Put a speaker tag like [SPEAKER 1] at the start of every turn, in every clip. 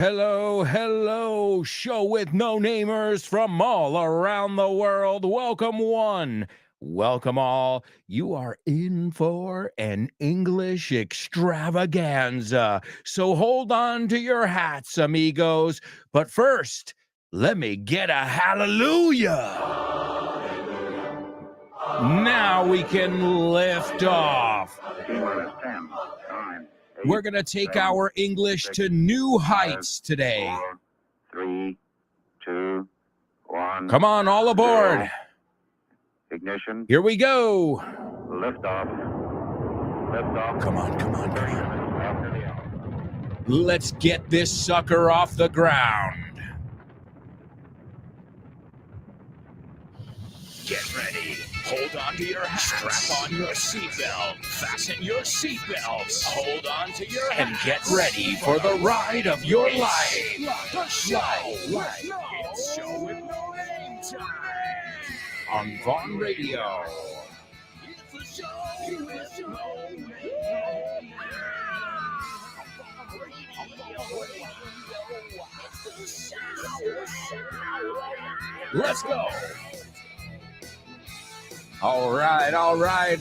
[SPEAKER 1] Hello, hello, show with no-namers from all around the world. Welcome one, welcome all. You are in for an English extravaganza. So hold on to your hats, amigos. But first, let me get a hallelujah. Now we can lift off. We're going to take our English to new heights today.
[SPEAKER 2] 4, 3, 2, 1.
[SPEAKER 1] Come on, all aboard.
[SPEAKER 2] Ignition.
[SPEAKER 1] Here we go.
[SPEAKER 2] Lift off. Lift off.
[SPEAKER 1] Come on.
[SPEAKER 2] After the hour.
[SPEAKER 1] Let's get this sucker off the ground. Get ready. Hold on to your hats. Strap on your seatbelt. Fasten your seatbelts. Hold on to your hats. And get ready for the ride of your life. The show. It's Show with No Name time. On Vaughn Radio. It's a show with no name. Let's go. All right.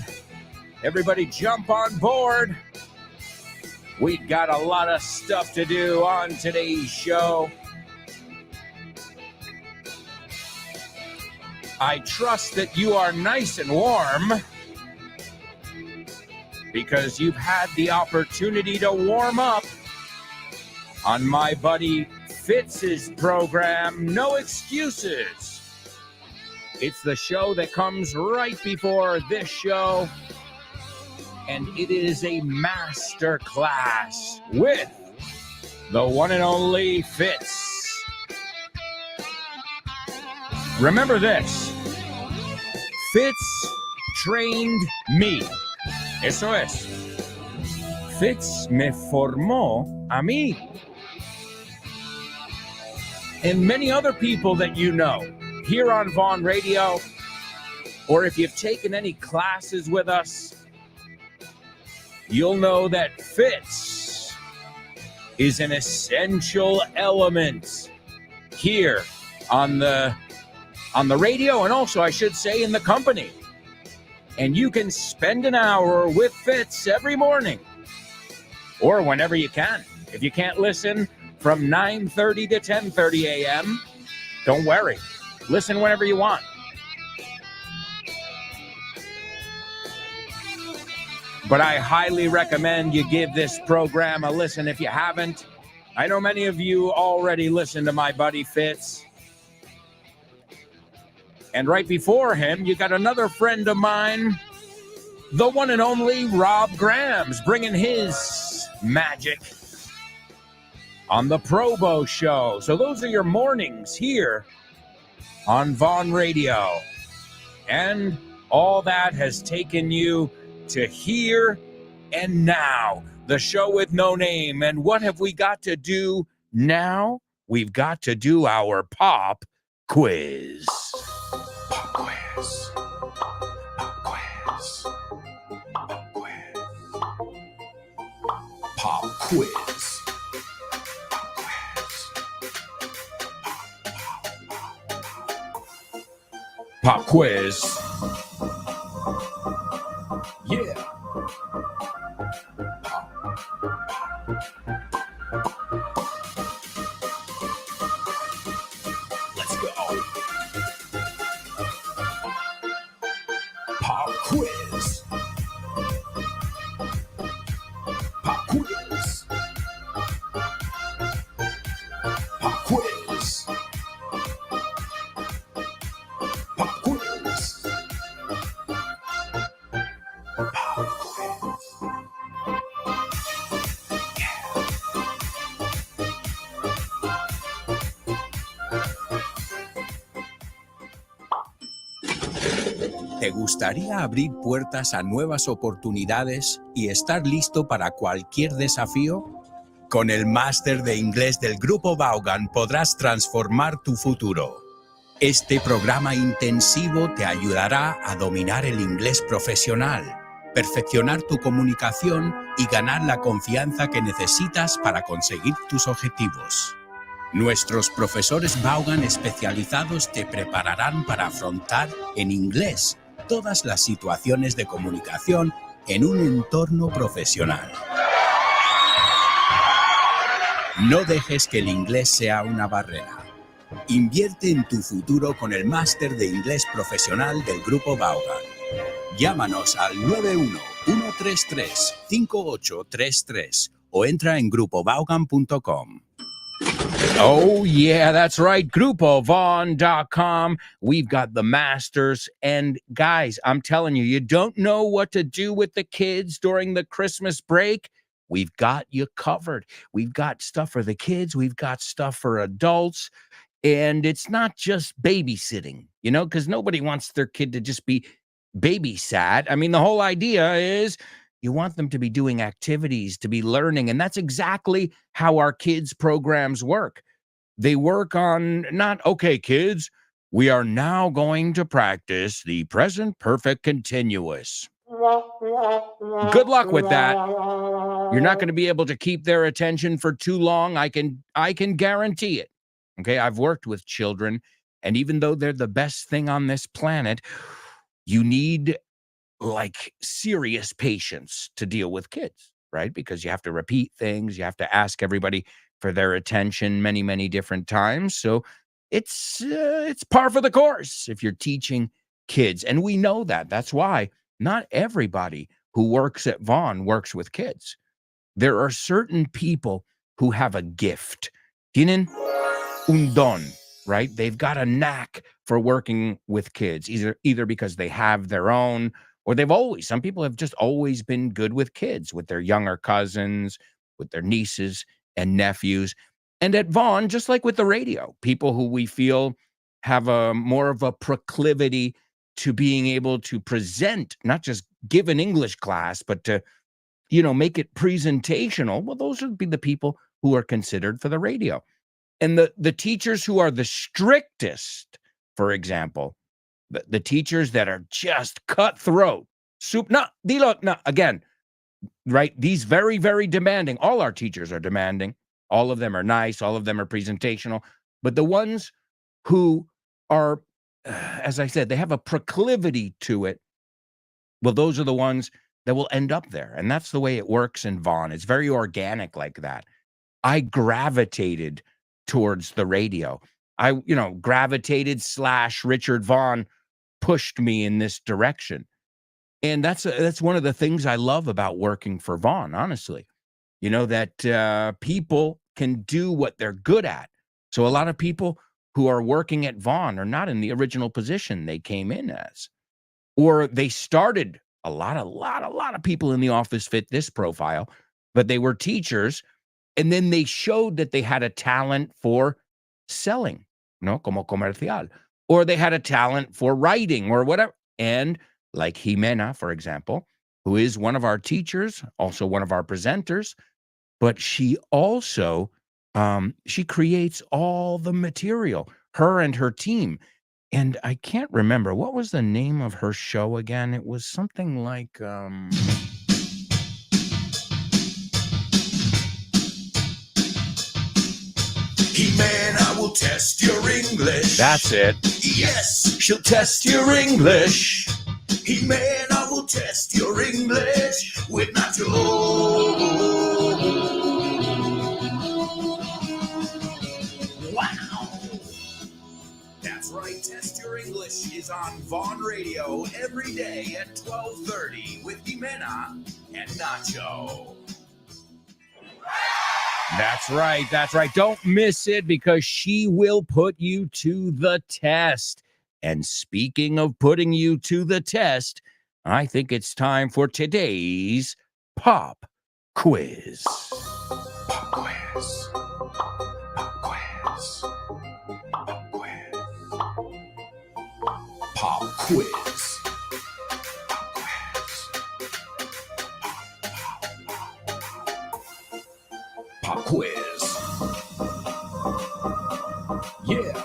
[SPEAKER 1] Everybody jump on board. We've got a lot of stuff to do on today's show. I trust that you are nice and warm because you've had the opportunity to warm up on my buddy Fitz's program, No Excuses. It's the show that comes right before this show, and it is a master class with the one and only Fitz. Remember this, Fitz trained me. Eso es. Fitz me formó a mí. And many other people that you know here on Vaughn Radio, or if you've taken any classes with us, you'll know that Fitz is an essential element here on the radio, and also, I should say, in the company. And you can spend an hour with Fitz every morning, or whenever you can. If you can't listen from 9:30 to 10:30 a.m., don't worry. Listen whenever you want. But I highly recommend you give this program a listen if you haven't. I know many of you already listen to my buddy Fitz. And right before him, you got another friend of mine, the one and only Rob Grams, bringing his magic on the Probo Show. So those are your mornings here on Vaughn Radio. And all that has taken you to Here and Now, the show with no name. And what have we got to do now? We've got to do our pop quiz. Pop quiz. Pop quiz. Pop quiz. Pop quiz. Pop quiz. Yeah. Let's go. Pop quiz. Pop quiz. Pop quiz. Pop quiz. ¿Te gustaría abrir puertas a nuevas oportunidades y estar listo para cualquier desafío? Con el máster de inglés del Grupo Vaughan podrás transformar tu futuro. Este programa intensivo te ayudará a dominar el inglés profesional,
[SPEAKER 3] perfeccionar tu comunicación y ganar la confianza que necesitas para conseguir tus objetivos. Nuestros profesores Vaughan especializados te prepararán para afrontar en inglés todas las situaciones de comunicación en un entorno profesional. No dejes que el inglés sea una barrera. Invierte en tu futuro con el máster de inglés profesional del Grupo Vaughan. Llámanos al 91-133-5833 o entra en grupovaughan.com.
[SPEAKER 1] Oh, yeah, that's right. GrupoVaughn.com. We've got the masters. And guys, I'm telling you, you don't know what to do with the kids during the Christmas break? We've got you covered. We've got stuff for the kids. We've got stuff for adults. And it's not just babysitting, you know, because nobody wants their kid to just be babysat. I mean, the whole idea is you want them to be doing activities, to be learning. And that's exactly how our kids' programs work. They work on not, okay, kids, we are now going to practice the present perfect continuous. Good luck with that. You're not going to be able to keep their attention for too long. I can guarantee it. Okay, I've worked with children, and even though they're the best thing on this planet, you need like serious patience to deal with kids, right? Because you have to repeat things, you have to ask everybody for their attention many, many different times. So it's par for the course if you're teaching kids, and we know that. That's why not everybody who works at Vaughan works with kids. There are certain people who have a gift. Tienen un don, right? They've got a knack for working with kids, either because they have their own, or some people have just always been good with kids, with their younger cousins, with their nieces and nephews. And at Vaughan, just like with the radio, people who we feel have a more of a proclivity to being able to present, not just give an English class, but to, make it presentational. Well, those would be the people who are considered for the radio. And the teachers who are the strictest, for example, the teachers that are just cutthroat, again, right? These very, very demanding. All our teachers are demanding. All of them are nice. All of them are presentational. But the ones who are, as I said, they have a proclivity to it. Well, those are the ones that will end up there. And that's the way it works in Vaughan. It's very organic like that. I gravitated towards the radio. I, gravitated / Richard Vaughan pushed me in this direction. And that's one of the things I love about working for Vaughan, honestly. That people can do what they're good at. So a lot of people who are working at Vaughan are not in the original position they came in as. Or they started, a lot of people in the office fit this profile, but they were teachers. And then they showed that they had a talent for selling, como comercial, or they had a talent for writing or whatever. And like Jimena, for example, who is one of our teachers, also one of our presenters, but she also, she creates all the material, her and her team. And I can't remember, what was the name of her show again? It was something like...
[SPEAKER 3] Jimena will test your English.
[SPEAKER 1] That's it.
[SPEAKER 3] Yes, she'll test your English. Jimena will test your English with Nacho. Wow. That's right, Test Your English is on Vaughan Radio every day at 12:30 with Jimena and Nacho.
[SPEAKER 1] That's right. Don't miss it, because she will put you to the test. And speaking of putting you to the test, I think it's time for today's Pop Quiz.
[SPEAKER 3] Pop quiz. Pop quiz. Pop quiz. Pop quiz. Pop quiz. Yeah.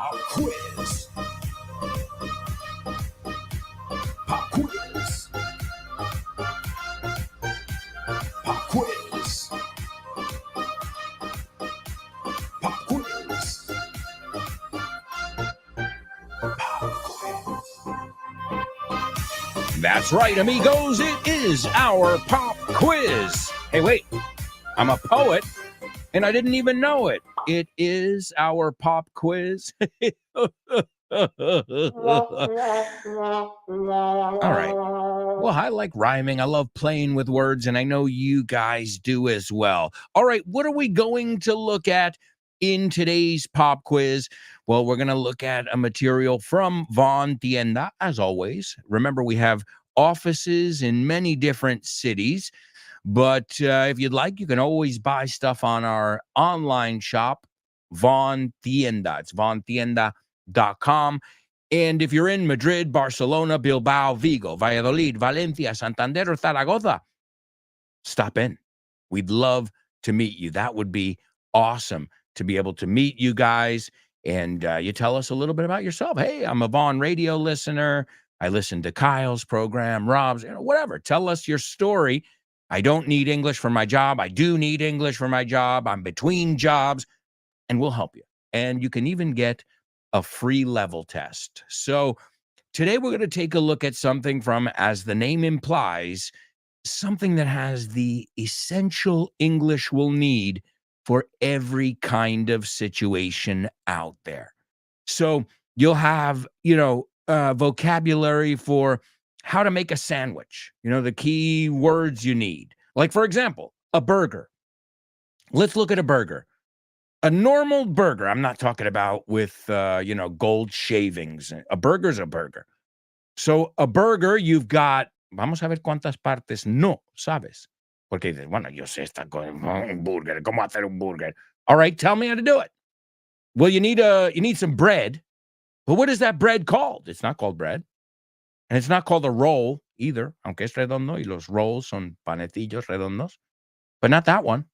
[SPEAKER 3] Pop quiz. Pop quiz. Pop quiz. Pop quiz.
[SPEAKER 1] That's right, amigos. It is our pop quiz. Hey, wait. I'm a poet, and I didn't even know it. It is our pop quiz. All right. Well, I like rhyming. I love playing with words, and I know you guys do as well. All right. What are we going to look at in today's pop quiz? Well, we're going to look at a material from Von Tienda, as always. Remember, we have offices in many different cities. But if you'd like, you can always buy stuff on our online shop, Von Tienda. It's vontienda.com. And if you're in Madrid, Barcelona, Bilbao, Vigo, Valladolid, Valencia, Santander, or Zaragoza, stop in. We'd love to meet you. That would be awesome to be able to meet you guys. And you tell us a little bit about yourself. Hey, I'm a Von radio listener. I listen to Kyle's program, Rob's, whatever. Tell us your story. I don't need English for my job. I do need English for my job. I'm between jobs, and we'll help you. And you can even get a free level test. So today we're going to take a look at something from, as the name implies, something that has the essential English we'll need for every kind of situation out there. So you'll have, vocabulary for how to make a sandwich, the key words you need. Like, for example, a burger. Let's look at a burger. A normal burger, I'm not talking about with, gold shavings. A burger's a burger. So a burger, you've got, vamos a ver cuántas partes no sabes. Porque dices, bueno, yo sé esta cosa, un burger, ¿cómo hacer un burger? All right, tell me how to do it. Well, you need some bread. But what is that bread called? It's not called bread. And it's not called a roll either, aunque es redondo, y los rolls son panecillos redondos. But not that one.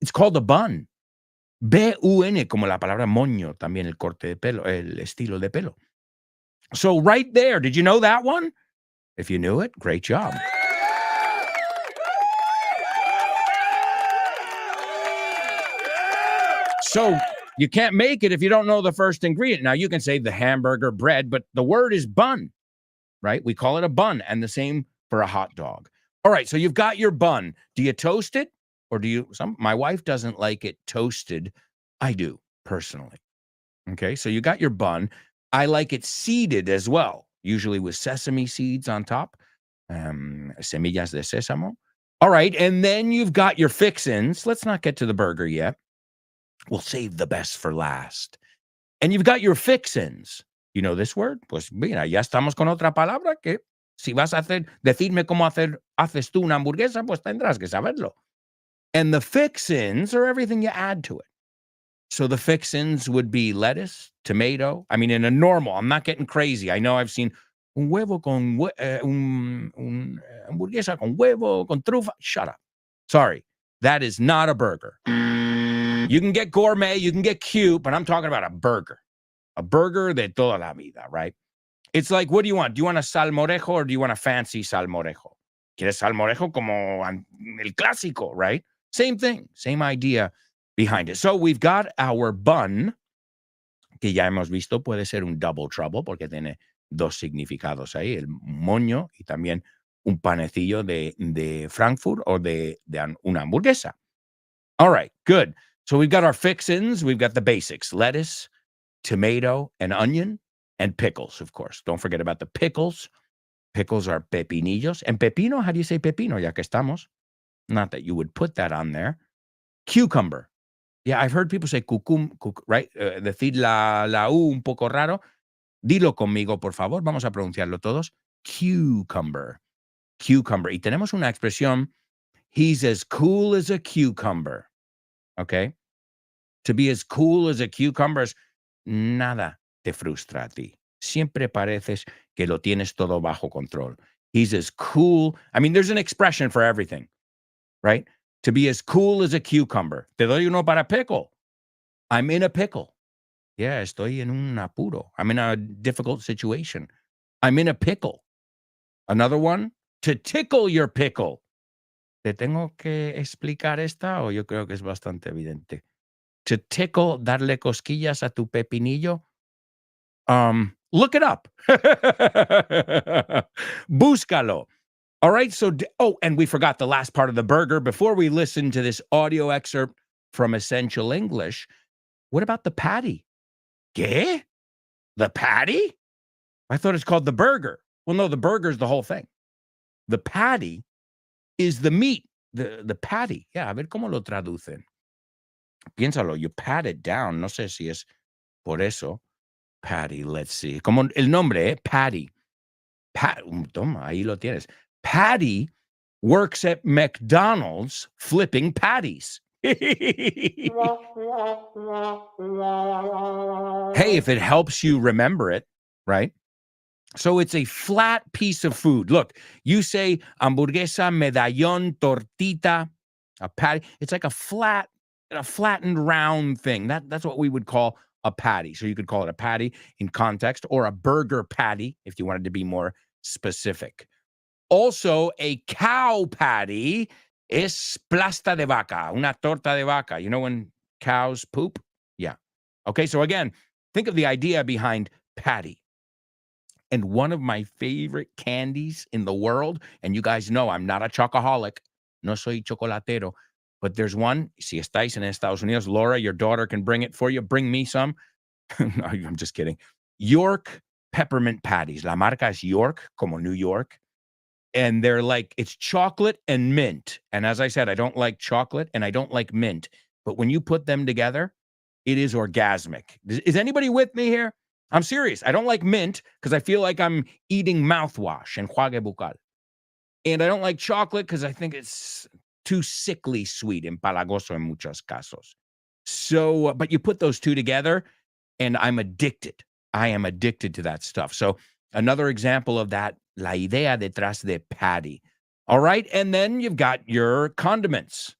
[SPEAKER 1] It's called a bun. B-U-N, como la palabra moño, también el corte de pelo, el estilo de pelo. So right there, did you know that one? If you knew it, great job. So you can't make it if you don't know the first ingredient. Now, you can say the hamburger bread, but the word is bun, right? We call it a bun, and the same for a hot dog. All right, so you've got your bun. Do you toast it? Or my wife doesn't like it toasted. I do, personally. Okay, so you got your bun. I like it seeded as well, usually with sesame seeds on top. Semillas de sésamo. All right, and then you've got your fixins. Let's not get to the burger yet. We'll save the best for last. And you've got your fixins. You know this word? Pues mira, ya estamos con otra palabra que si vas a decirme cómo haces tú una hamburguesa, pues tendrás que saberlo. And the fixins are everything you add to it. So the fixins would be lettuce, tomato. I mean, in a normal, I'm not getting crazy. I know I've seen un huevo con hamburguesa con huevo, con trufa. Shut up. Sorry. That is not a burger. You can get gourmet, you can get cute, but I'm talking about a burger. A burger de toda la vida, right? It's like, what do you want? Do you want a salmorejo or do you want a fancy salmorejo? ¿Quieres salmorejo como el clásico, right? Same thing, same idea behind it. So we've got our bun, que ya hemos visto puede ser un double trouble porque tiene dos significados ahí, el moño y también un panecillo de Frankfurt o de una hamburguesa. All right, good. So we've got our fixins. We've got the basics, lettuce, tomato, and onion, and pickles, of course. Don't forget about the pickles. Pickles are pepinillos. And pepino, how do you say pepino, ya que estamos? Not that you would put that on there. Cucumber. Yeah, I've heard people say right? Decir la U un poco raro. Dilo conmigo, por favor. Vamos a pronunciarlo todos. Cucumber. Cucumber. Y tenemos una expresión, he's as cool as a cucumber. Okay? To be as cool as a cucumber es nada te frustra a ti. Siempre pareces que lo tienes todo bajo control. He's as cool. I mean, there's an expression for everything, right? To be as cool as a cucumber. Te doy uno para pickle. I'm in a pickle. Yeah, estoy en un apuro. I'm in a difficult situation. I'm in a pickle. Another one, to tickle your pickle. ¿Te tengo que explicar esta o yo creo que es bastante evidente? To tickle, darle cosquillas a tu pepinillo. Look it up. Búscalo. All right. So, and we forgot the last part of the burger. Before we listen to this audio excerpt from Essential English, what about the patty? ¿Qué? The patty? I thought it's called the burger. Well, no, the burger is the whole thing. The patty is the meat, the patty. Yeah, a ver cómo lo traducen. Piénsalo, you pat it down. No sé si es por eso. Patty, let's see. Como el nombre, Patty. Toma, ahí lo tienes. Patty works at McDonald's flipping patties. Hey, if it helps you remember it, right? So it's a flat piece of food. Look, you say hamburguesa, medallón, tortita, a patty. It's like a flattened round thing. That's what we would call a patty. So you could call it a patty in context, or a burger patty if you wanted to be more specific. Also, a cow patty es plasta de vaca, una torta de vaca. You know when cows poop? Yeah. Okay, so again, think of the idea behind patty. And one of my favorite candies in the world, and you guys know I'm not a chocoholic, no soy chocolatero, but there's one, si estáis en Estados Unidos, Laura, your daughter can bring it for you. Bring me some. No, I'm just kidding. York peppermint patties. La marca es York, como New York. And they're like, it's chocolate and mint. And as I said, I don't like chocolate and I don't like mint. But when you put them together, it is orgasmic. Is anybody with me here? I'm serious. I don't like mint because I feel like I'm eating mouthwash and enjuague bucal. And I don't like chocolate because I think it's too sickly sweet, empalagoso en muchos casos. So, but you put those two together and I'm addicted. I am addicted to that stuff. So another example of that, la idea detrás de patty. All right. And then you've got your condiments.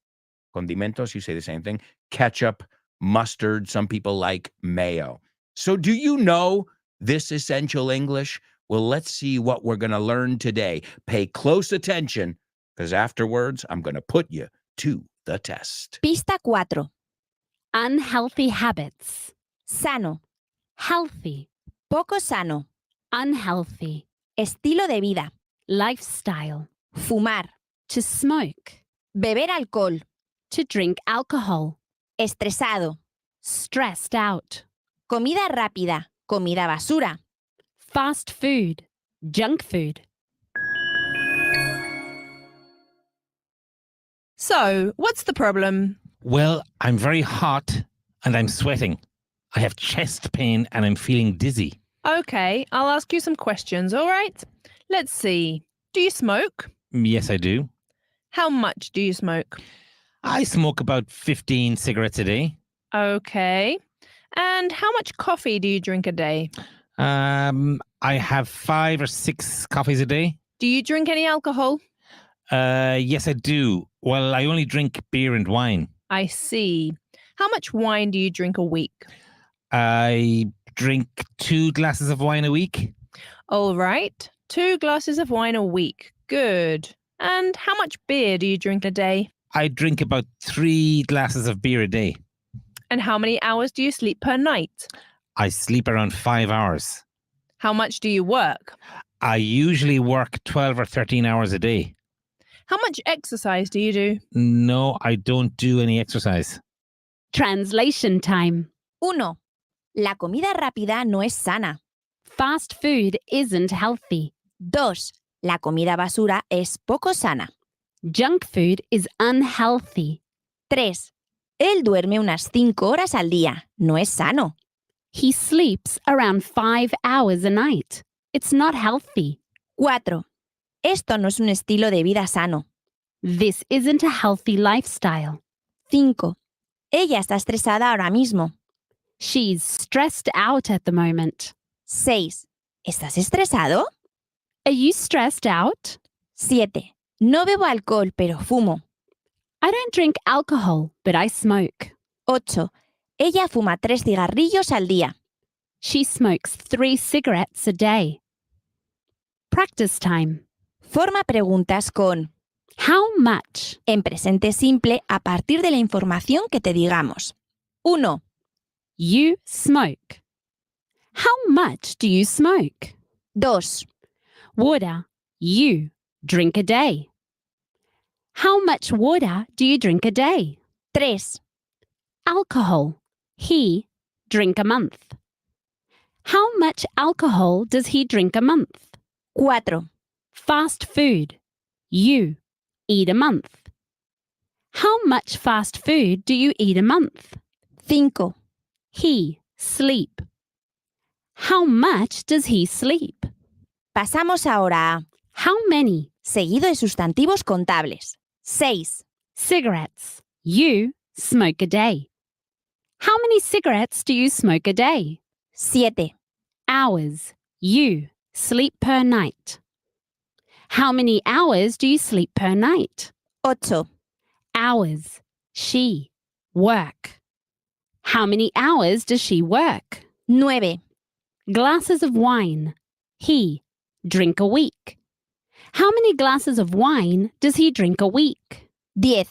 [SPEAKER 1] Condimentos, you say the same thing. Ketchup, mustard. Some people like mayo. So do you know this essential English? Well, let's see what we're going to learn today. Pay close attention, because afterwards, I'm going to put you to the test.
[SPEAKER 4] Pista 4.
[SPEAKER 5] Unhealthy habits.
[SPEAKER 4] Sano.
[SPEAKER 5] Healthy.
[SPEAKER 4] Poco sano.
[SPEAKER 5] Unhealthy.
[SPEAKER 4] Estilo de vida.
[SPEAKER 5] Lifestyle.
[SPEAKER 4] Fumar.
[SPEAKER 5] To smoke.
[SPEAKER 4] Beber alcohol.
[SPEAKER 5] To drink alcohol.
[SPEAKER 4] Estresado.
[SPEAKER 5] Stressed out.
[SPEAKER 4] Comida rápida. Comida basura.
[SPEAKER 5] Fast food. Junk food.
[SPEAKER 6] So, what's the problem?
[SPEAKER 7] Well, I'm very hot and I'm sweating. I have chest pain and I'm feeling dizzy.
[SPEAKER 6] Okay, I'll ask you some questions, all right? Let's see. Do you smoke?
[SPEAKER 7] Yes, I do.
[SPEAKER 6] How much do you smoke?
[SPEAKER 7] I smoke about 15 cigarettes a day.
[SPEAKER 6] Okay. And how much coffee do you drink a day?
[SPEAKER 7] I have 5 or 6 coffees a day.
[SPEAKER 6] Do you drink any alcohol?
[SPEAKER 7] Yes, I do. Well, I only drink beer and wine.
[SPEAKER 6] I see. How much wine do you drink a week?
[SPEAKER 7] I drink 2 glasses of wine a week.
[SPEAKER 6] All right. 2 glasses of wine a week. Good. And how much beer do you drink a day?
[SPEAKER 7] I drink about 3 glasses of beer a day.
[SPEAKER 6] And how many hours do you sleep per night?
[SPEAKER 7] I sleep around 5 hours.
[SPEAKER 6] How much do you work?
[SPEAKER 7] I usually work 12 or 13 hours a day.
[SPEAKER 6] How much exercise do you do?
[SPEAKER 7] No, I don't do any exercise.
[SPEAKER 5] Translation time.
[SPEAKER 4] 1. La comida rápida no es sana.
[SPEAKER 5] Fast food isn't healthy.
[SPEAKER 4] 2. La comida basura es poco sana.
[SPEAKER 5] Junk food is unhealthy.
[SPEAKER 4] 3. Él duerme unas 5 horas al día. No es sano.
[SPEAKER 5] He sleeps around 5 hours a night. It's not healthy.
[SPEAKER 4] 4. Esto no es un estilo de vida sano.
[SPEAKER 5] This isn't a healthy lifestyle.
[SPEAKER 4] 5. Ella está estresada ahora mismo.
[SPEAKER 5] She's stressed out at the moment.
[SPEAKER 4] 6. ¿Estás estresado?
[SPEAKER 5] Are you stressed out?
[SPEAKER 4] 7. No bebo alcohol, pero fumo.
[SPEAKER 5] I don't drink alcohol, but I smoke.
[SPEAKER 4] 8. Ella fuma 3 cigarrillos al día.
[SPEAKER 5] She smokes 3 cigarettes a day. Practice time.
[SPEAKER 4] Forma preguntas con
[SPEAKER 5] How much?
[SPEAKER 4] en presente simple a partir de la información que te digamos. 1,
[SPEAKER 5] You smoke. How much do you smoke?
[SPEAKER 4] 2,
[SPEAKER 5] Water. You drink a day. How much water do you drink a day?
[SPEAKER 4] 3,
[SPEAKER 5] Alcohol. He drink a month. How much alcohol does he drink a month?
[SPEAKER 4] 4,
[SPEAKER 5] Fast food. You eat a month. How much fast food do you eat a month?
[SPEAKER 4] 5,
[SPEAKER 5] He sleep. How much does he sleep?
[SPEAKER 4] Pasamos ahora a
[SPEAKER 5] How many?
[SPEAKER 4] seguido de sustantivos contables. 6,
[SPEAKER 5] Cigarettes. You smoke a day. How many cigarettes do you smoke a day?
[SPEAKER 4] 7,
[SPEAKER 5] Hours. You sleep per night. How many hours do you sleep per night?
[SPEAKER 4] 8,
[SPEAKER 5] Hours. She work. How many hours does she work?
[SPEAKER 4] 9,
[SPEAKER 5] Glasses of wine. He drink a week. How many glasses of wine does he drink a week?
[SPEAKER 4] 10,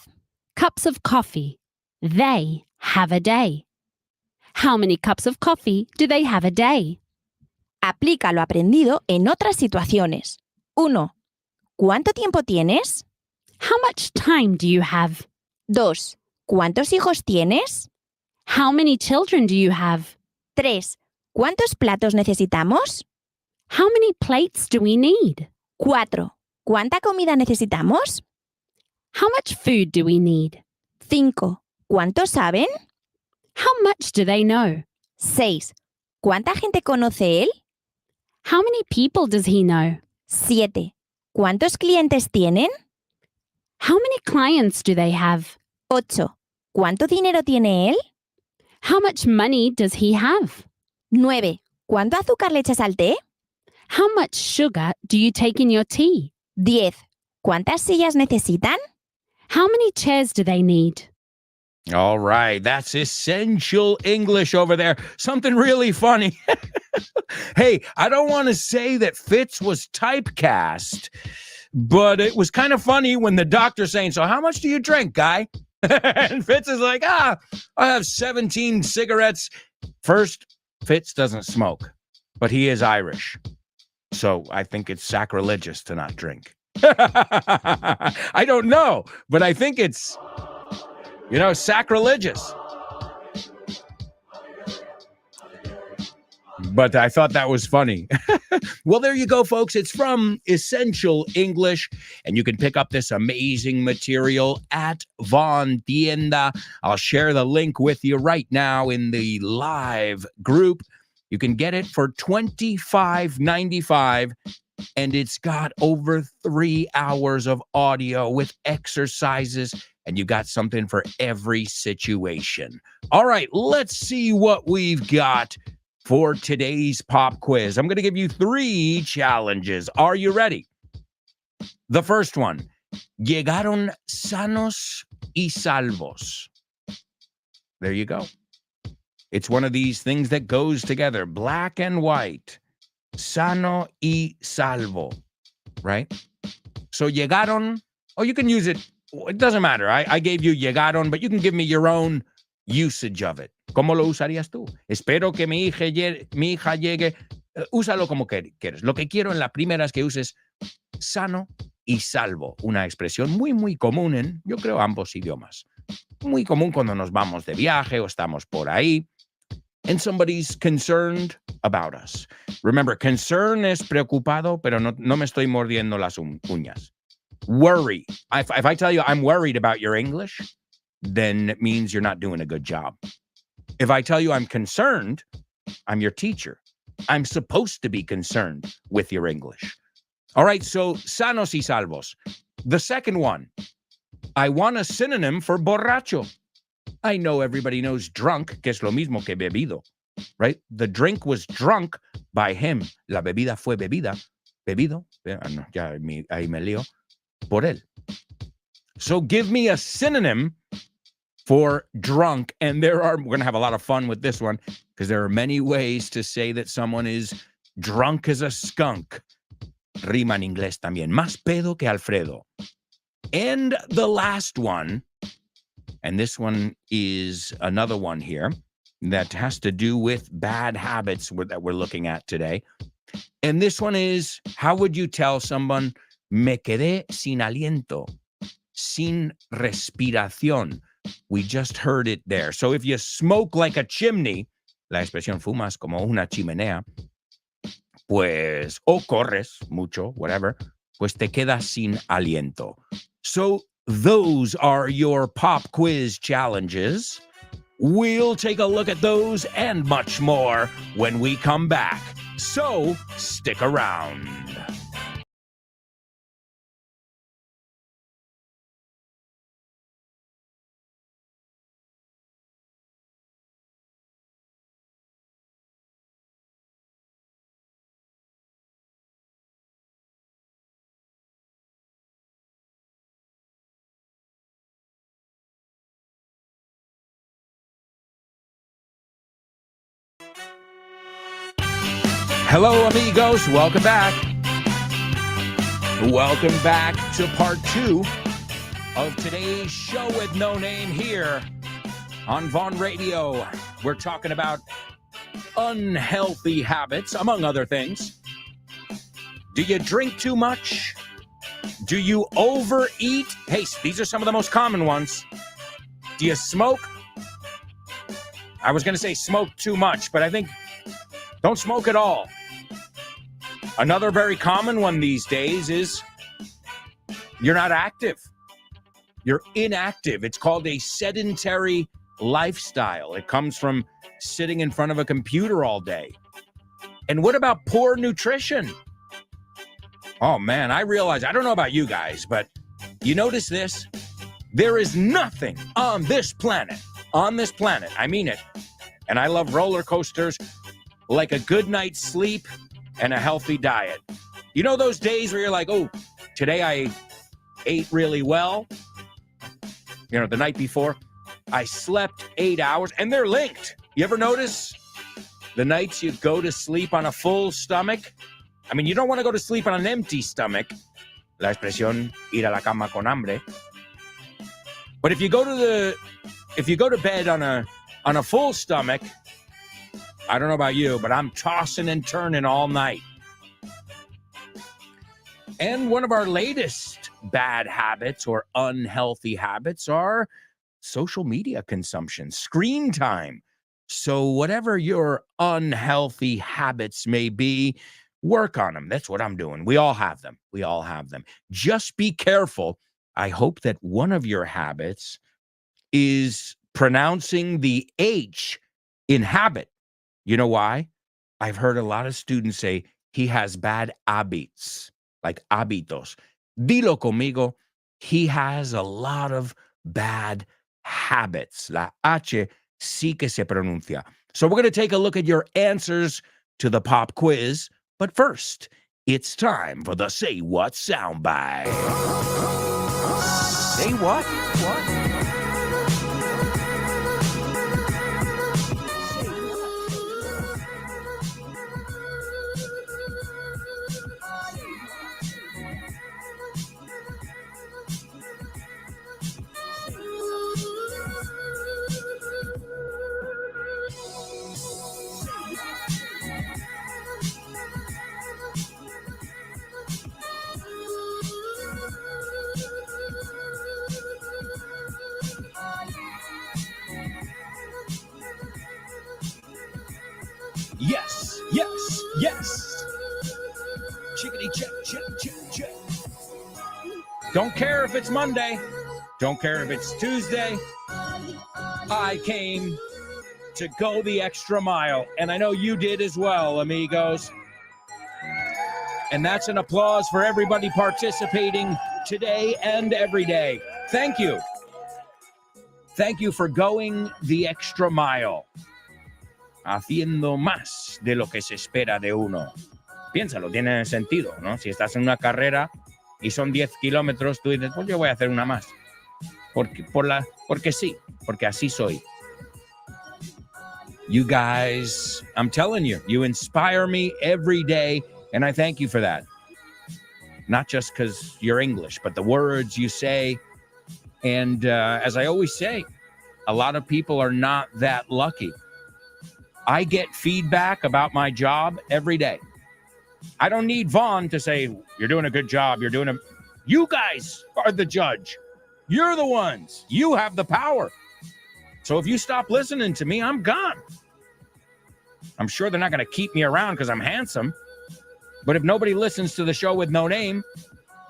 [SPEAKER 5] Cups of coffee. They have a day. How many cups of coffee do they have a day?
[SPEAKER 4] Aplica lo aprendido en otras situaciones. 1, ¿cuánto tiempo tienes?
[SPEAKER 5] How much time do you have?
[SPEAKER 4] 2, ¿cuántos hijos tienes?
[SPEAKER 5] How many children do you have?
[SPEAKER 4] 3, ¿cuántos platos necesitamos?
[SPEAKER 5] How many plates do we need?
[SPEAKER 4] 4, ¿cuánta comida necesitamos?
[SPEAKER 5] How much food do we need?
[SPEAKER 4] 5, ¿cuántos saben?
[SPEAKER 5] How much do they know?
[SPEAKER 4] 6, ¿cuánta gente conoce él?
[SPEAKER 5] How many people does he know?
[SPEAKER 4] 7, ¿cuántos clientes tienen?
[SPEAKER 5] How many clients do they have?
[SPEAKER 4] 8, ¿cuánto dinero tiene él?
[SPEAKER 5] How much money does he have?
[SPEAKER 4] 9, ¿cuánto azúcar le echas al té?
[SPEAKER 5] How much sugar do you take in your tea?
[SPEAKER 4] 10, ¿cuántas sillas necesitan?
[SPEAKER 5] How many chairs do they need?
[SPEAKER 1] All right, that's essential English over there. Something really funny. Hey, I don't want to say that Fitz was typecast, but it was kind of funny when the doctor's saying, so how much do you drink, guy? And Fitz is like, I have 17 cigarettes. First, Fitz doesn't smoke, but he is Irish. So I think it's sacrilegious to not drink. I don't know, but I think it's, sacrilegious. But I thought that was funny. Well, there you go, folks. It's from Essential English, and you can pick up this amazing material at Von Tienda. I'll share the link with you right now in the live group. You can get it for $25.95, and it's got over 3 hours of audio with exercises, and you got something for every situation. All right, let's see what we've got for today's pop quiz. I'm going to give you 3 challenges. Are you ready? The first one, llegaron sanos y salvos. There you go. It's one of these things that goes together, black and white, sano y salvo, right? So llegaron, you can use it. It doesn't matter. I gave you llegaron, but you can give me your own usage of it. ¿Cómo lo usarías tú? Espero que mi hija llegue. Úsalo como quieres. Lo que quiero en la primera es que uses sano y salvo. Una expresión muy, muy común en, yo creo, ambos idiomas. Muy común cuando nos vamos de viaje o estamos por ahí. And somebody's concerned about us. Remember, concern es preocupado, pero no me estoy mordiendo las uñas. Worry. If I tell you I'm worried about your English, then it means you're not doing a good job. If I tell you I'm concerned, I'm your teacher. I'm supposed to be concerned with your English. All right, so sanos y salvos. The second one, I want a synonym for borracho. I know everybody knows drunk, que es lo mismo que bebido, right? The drink was drunk by him. La bebida fue bebida. Bebido, no, ya ahí me lío, por él. So give me a synonym for drunk. And we're going to have a lot of fun with this one because there are many ways to say that someone is drunk as a skunk. Rima en inglés también. Más pedo que Alfredo. And the last one, and this one is another one here that has to do with bad habits that we're looking at today. And this one is, how would you tell someone, me quedé sin aliento, sin respiración? We just heard it there. So if you smoke like a chimney, la expresión fumas como una chimenea, pues, o corres mucho, whatever, pues te quedas sin aliento. So those are your pop quiz challenges. We'll take a look at those and much more when we come back. So stick around. Hello, amigos. Welcome back. Welcome back to part 2 of today's show with no name here on Vaughn Radio. We're talking about unhealthy habits, among other things. Do you drink too much? Do you overeat? Hey, these are some of the most common ones. Do you smoke? I was going to say smoke too much, but I think don't smoke at all. Another very common one these days is you're not active. You're inactive. It's called a sedentary lifestyle. It comes from sitting in front of a computer all day. And what about poor nutrition? Oh man, I realize, I don't know about you guys, but you notice this? There is nothing on this planet, I mean it, and I love roller coasters, like a good night's sleep and a healthy diet. You know those days where you're like, oh, today I ate really well? You know, the night before, I slept 8 hours, and they're linked. You ever notice the nights you go to sleep on a full stomach? I mean, you don't want to go to sleep on an empty stomach. La expresión ir a la cama con hambre. But if you go to bed on a full stomach, I don't know about you, but I'm tossing and turning all night. And one of our latest bad habits or unhealthy habits are social media consumption, screen time. So whatever your unhealthy habits may be, work on them. That's what I'm doing. We all have them. Just be careful. I hope that one of your habits is pronouncing the H in habit. You know why? I've heard a lot of students say he has bad habits, like hábitos. Dilo conmigo. He has a lot of bad habits. La H sí que se pronuncia. So we're going to take a look at your answers to the pop quiz. But first, it's time for the Say What soundbite. Say what? Yes. Chickadee check. Don't care if it's Monday. Don't care if it's Tuesday. I came to go the extra mile, and I know you did as well, amigos. And that's an applause for everybody participating today and every day. Thank you. Thank you for going the extra mile. Haciendo más de lo que se espera de uno. Piénsalo, tiene sentido, ¿no? Si estás en una carrera y son 10 kilómetros, tú dices, pues yo voy a hacer una más. Porque sí, porque así soy. You guys, I'm telling you, you inspire me every day, and I thank you for that. Not just because you're English, but the words you say. And as I always say, a lot of people are not that lucky. I get feedback about my job every day. I don't need Vaughn to say, you're doing a good job. You guys are the judge. You're the ones. You have the power. So if you stop listening to me, I'm gone. I'm sure they're not going to keep me around because I'm handsome. But if nobody listens to the show with no name,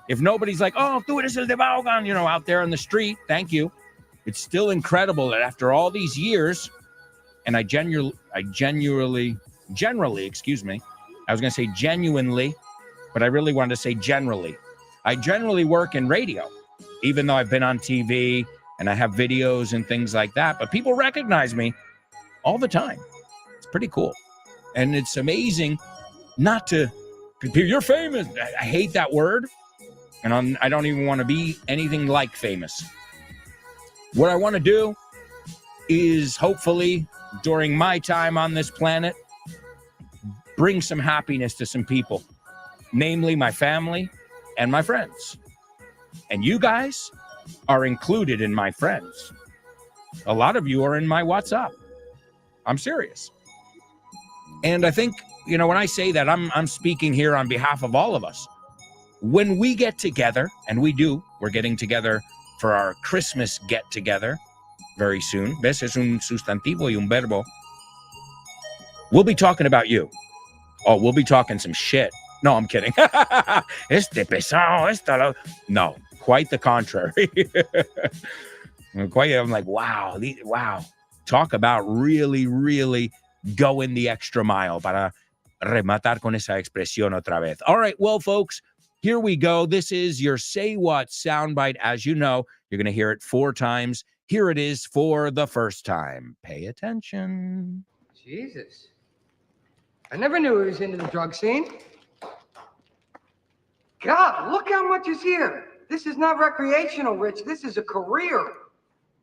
[SPEAKER 1] if nobody's like, oh, tú eres el de Vaughan, out there in the street, thank you. It's still incredible that after all these years, and I generally, excuse me, I was going to say genuinely, but I really wanted to say generally. I generally work in radio, even though I've been on TV and I have videos and things like that. But people recognize me all the time. It's pretty cool. And it's amazing not to, you're famous. I hate that word. And I don't even want to be anything like famous. What I want to do is hopefully during my time on this planet, bring some happiness to some people, namely my family and my friends. And you guys are included in my friends. A lot of you are in my WhatsApp. I'm serious. And I think, when I say that, I'm speaking here on behalf of all of us. When we get together, and we're getting together for our Christmas get-together very soon. ¿Ves? Es un sustantivo y un verbo. We'll be talking about you. Oh, we'll be talking some shit. No, I'm kidding. No, quite the contrary. I'm like, wow. Talk about really, really going the extra mile para rematar con esa expresión otra vez. All right, well, folks, here we go. This is your Say What soundbite. As you know, you're going to hear it 4 times. Here it is for the first time. Pay attention.
[SPEAKER 8] Jesus. I never knew he was into the drug scene. God, look how much is here. This is not recreational, Rich. This is a career.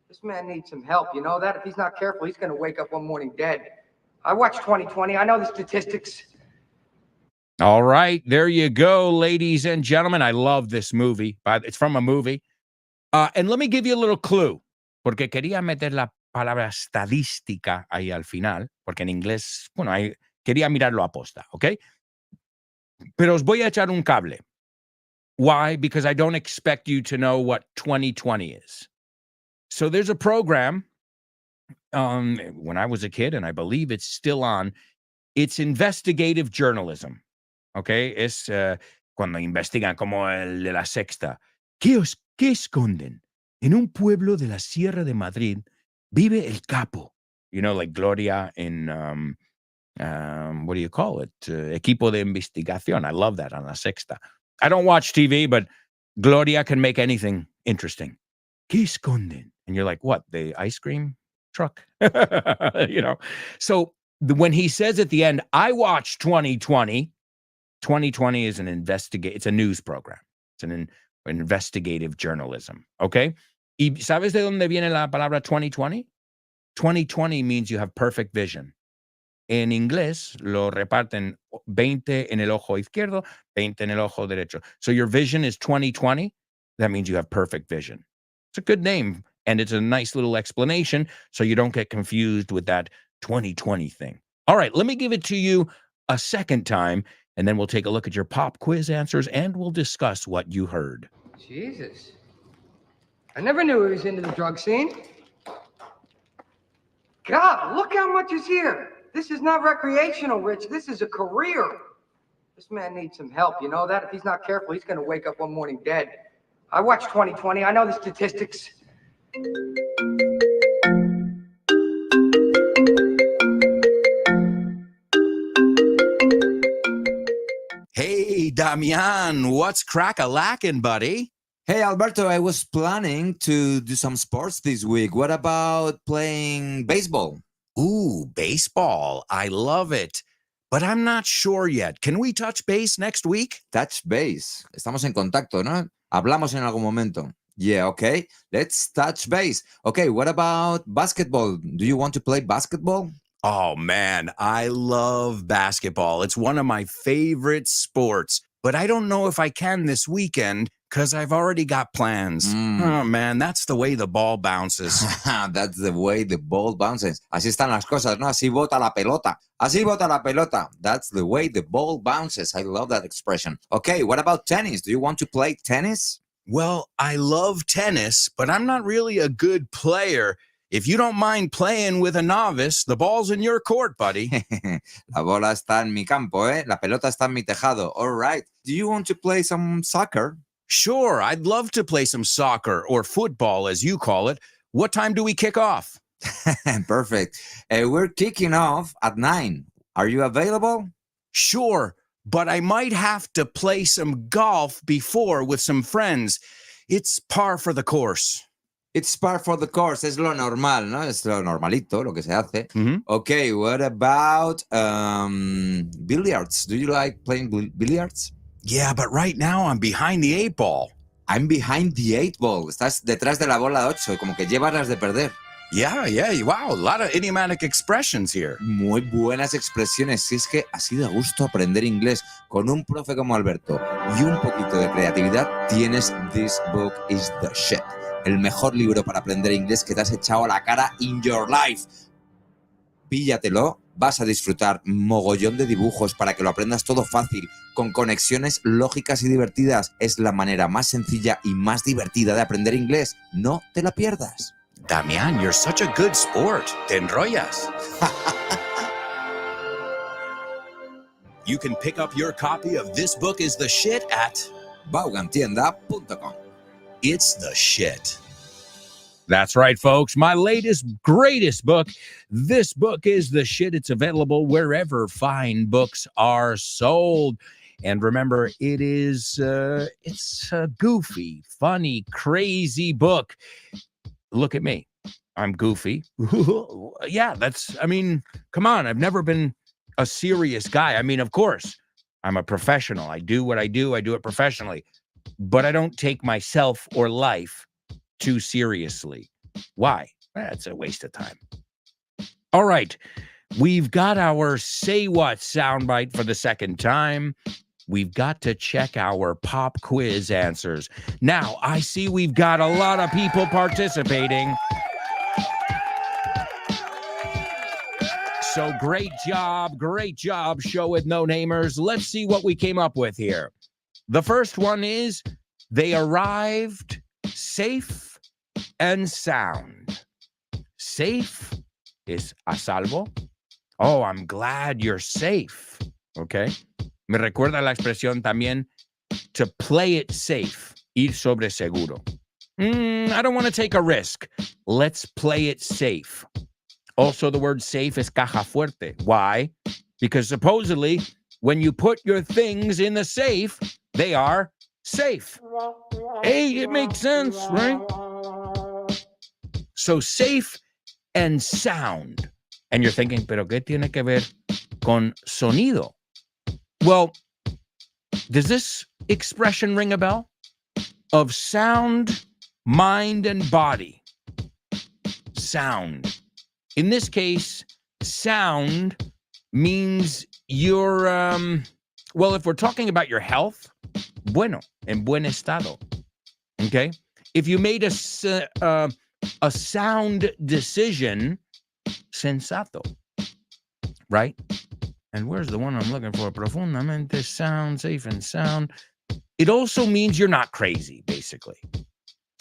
[SPEAKER 8] This man needs some help. You know that? If he's not careful, he's going to wake up one morning dead. I watched 2020. I know the statistics.
[SPEAKER 1] All right, there you go, ladies and gentlemen. I love this movie. It's from a movie. And let me give you a little clue, porque quería meter la palabra estadística ahí al final, porque en inglés, quería mirarlo a posta, ¿ok? Pero os voy a echar un cable. Why? Because I don't expect you to know what 2020 is. So there's a program when I was a kid, and I believe it's still on. It's investigative journalism. Okay, es cuando investigan como el de La Sexta. ¿Qué esconden? En un pueblo de la Sierra de Madrid vive el capo. Like Gloria in, what do you call it? Equipo de investigación. I love that on La Sexta. I don't watch TV, but Gloria can make anything interesting. ¿Qué esconden? And you're like, what? The ice cream truck? So when he says at the end, I watched 2020, 2020 is it's a news program. It's an investigative journalism, okay? ¿Y sabes de dónde viene la palabra 2020? 2020 means you have perfect vision. En inglés lo reparten 20 en el ojo izquierdo, 20 en el ojo derecho. So your vision is 2020. That means you have perfect vision. It's a good name, and it's a nice little explanation so you don't get confused with that 2020 thing. All right, let me give it to you a second time, and then we'll take a look at your pop quiz answers, and we'll discuss what you heard.
[SPEAKER 8] Jesus. I never knew he was into the drug scene. God, look how much is here. This is not recreational, Rich. This is a career. This man needs some help. You know that? If he's not careful, he's going to wake up one morning dead. I watched 2020. I know the statistics.
[SPEAKER 1] Hey, Damian, what's crack-a-lackin', buddy?
[SPEAKER 9] Hey, Alberto, I was planning to do some sports this week. What about playing baseball?
[SPEAKER 1] Ooh, baseball. I love it. But I'm not sure yet. Can we touch base next week?
[SPEAKER 9] Touch base. Estamos en contacto, ¿no? Hablamos en algún momento. Yeah, okay. Let's touch base. Okay, what about basketball? Do you want to play basketball?
[SPEAKER 3] Oh man, I love basketball. It's one of my favorite sports, but I don't know if I can this weekend because I've already got plans. Oh man, that's the way the ball bounces.
[SPEAKER 9] That's the way the ball bounces. Así están las cosas, ¿no? Así bota la pelota. Así bota la pelota. That's the way the ball bounces. I love that expression. Okay, what about tennis? Do you want to play tennis?
[SPEAKER 3] Well, I love tennis, but I'm not really a good player. If you don't mind playing with a novice, the ball's in your court, buddy.
[SPEAKER 9] La bola está en mi campo, ¿eh? La pelota está en mi tejado. All right. Do you want to play some soccer?
[SPEAKER 3] Sure, I'd love to play some soccer or football, as you call it. What time do we kick off?
[SPEAKER 9] Perfect. We're kicking off at 9. Are you available?
[SPEAKER 3] Sure, but I might have to play some golf before with some friends. It's par for the course.
[SPEAKER 9] It's par for the course. Es lo normal, ¿no? Es lo normalito, lo que se hace.
[SPEAKER 3] Mhm.
[SPEAKER 9] Okay, what about billiards? Do you like playing billiards?
[SPEAKER 3] Yeah, but right now I'm behind the 8 ball.
[SPEAKER 9] I'm behind the 8 ball. Estás detrás de la bola 8, como que llevas las de perder.
[SPEAKER 3] Yeah, wow, a lot of idiomatic expressions here.
[SPEAKER 9] Muy buenas expresiones. Si es que así da gusto aprender inglés con un profe como Alberto y un poquito de creatividad, tienes This Book is the Shit. El mejor libro para aprender inglés que te has echado a la cara in your life. Píllatelo, vas a disfrutar mogollón de dibujos para que lo aprendas todo fácil, con conexiones lógicas y divertidas. Es la manera más sencilla y más divertida de aprender inglés. No te la pierdas.
[SPEAKER 3] Damián, you're such a good sport. Te enrollas. You can pick up your copy of This Book is the Shit at
[SPEAKER 9] vaughantienda.com.
[SPEAKER 3] It's the Shit.
[SPEAKER 1] That's right, folks. My latest, greatest book. This book is the shit. It's available wherever fine books are sold. And remember, it's a goofy, funny, crazy book. Look at me. I'm goofy. Yeah, come on. I've never been a serious guy. I mean, of course, I'm a professional. I do what I do. I do it professionally. But I don't take myself or life too seriously. Why? That's a waste of time. All right. We've got our Say What soundbite for the second time. We've got to check our pop quiz answers. Now, I see we've got a lot of people participating. So great job, show with no namers. Let's see what we came up with here. The first one is, they arrived safe and sound. Safe is a salvo. Oh, I'm glad you're safe. Okay. Me recuerda la expresión también, to play it safe, ir sobre seguro. I don't want to take a risk. Let's play it safe. Also, the word safe is caja fuerte. Why? Because supposedly, when you put your things in the safe, they are safe. Hey, it makes sense, right? So safe and sound. And you're thinking, ¿pero qué tiene que ver con sonido? Well, does this expression ring a bell? Of sound, mind, and body. Sound. In this case, sound means you're, well, if we're talking about your health, bueno, en buen estado. Okay? If you made a sound decision, sensato. Right? And where's the one I'm looking for? Profundamente sound, safe and sound. It also means you're not crazy, basically.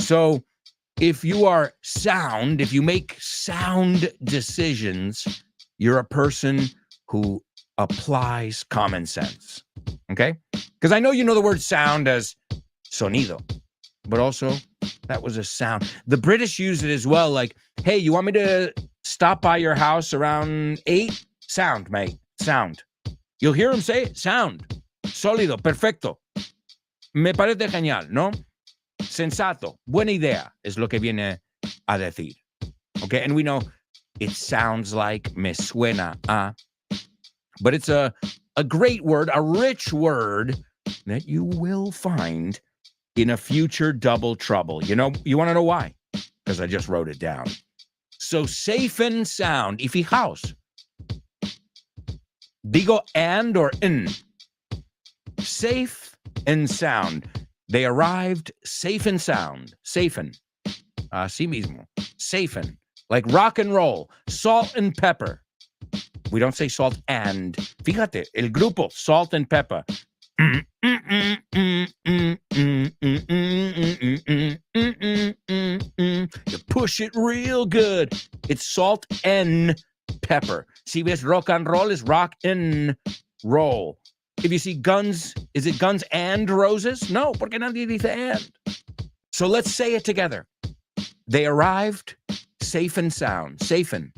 [SPEAKER 1] So if you are sound, if you make sound decisions, you're a person who applies common sense. Okay? Because I know you know the word sound as sonido, but also that was a sound. The British use it as well, like, hey, you want me to stop by your house around 8? Sound, mate. Sound. You'll hear them say it. Sound. Sólido. Perfecto. Me parece genial, ¿no? Sensato. Buena idea es lo que viene a decir. Okay, and we know it sounds like, me suena a, but it's a great word, a rich word that you will find in a future double trouble. You want to know why? Because I just wrote it down. So safe and sound. Y fijaos. Digo and or in. Safe and sound. They arrived safe and sound. Safen. Así mismo. Safen. Like rock and roll. Salt and pepper. We don't say salt and. Fíjate, el grupo, salt and pepper. You push it real good. It's salt and pepper. Si ves rock and roll is rock and roll. If you see Guns, is it Guns and Roses? No, porque nadie dice and. So let's say it together. They arrived safe and sound. Safen.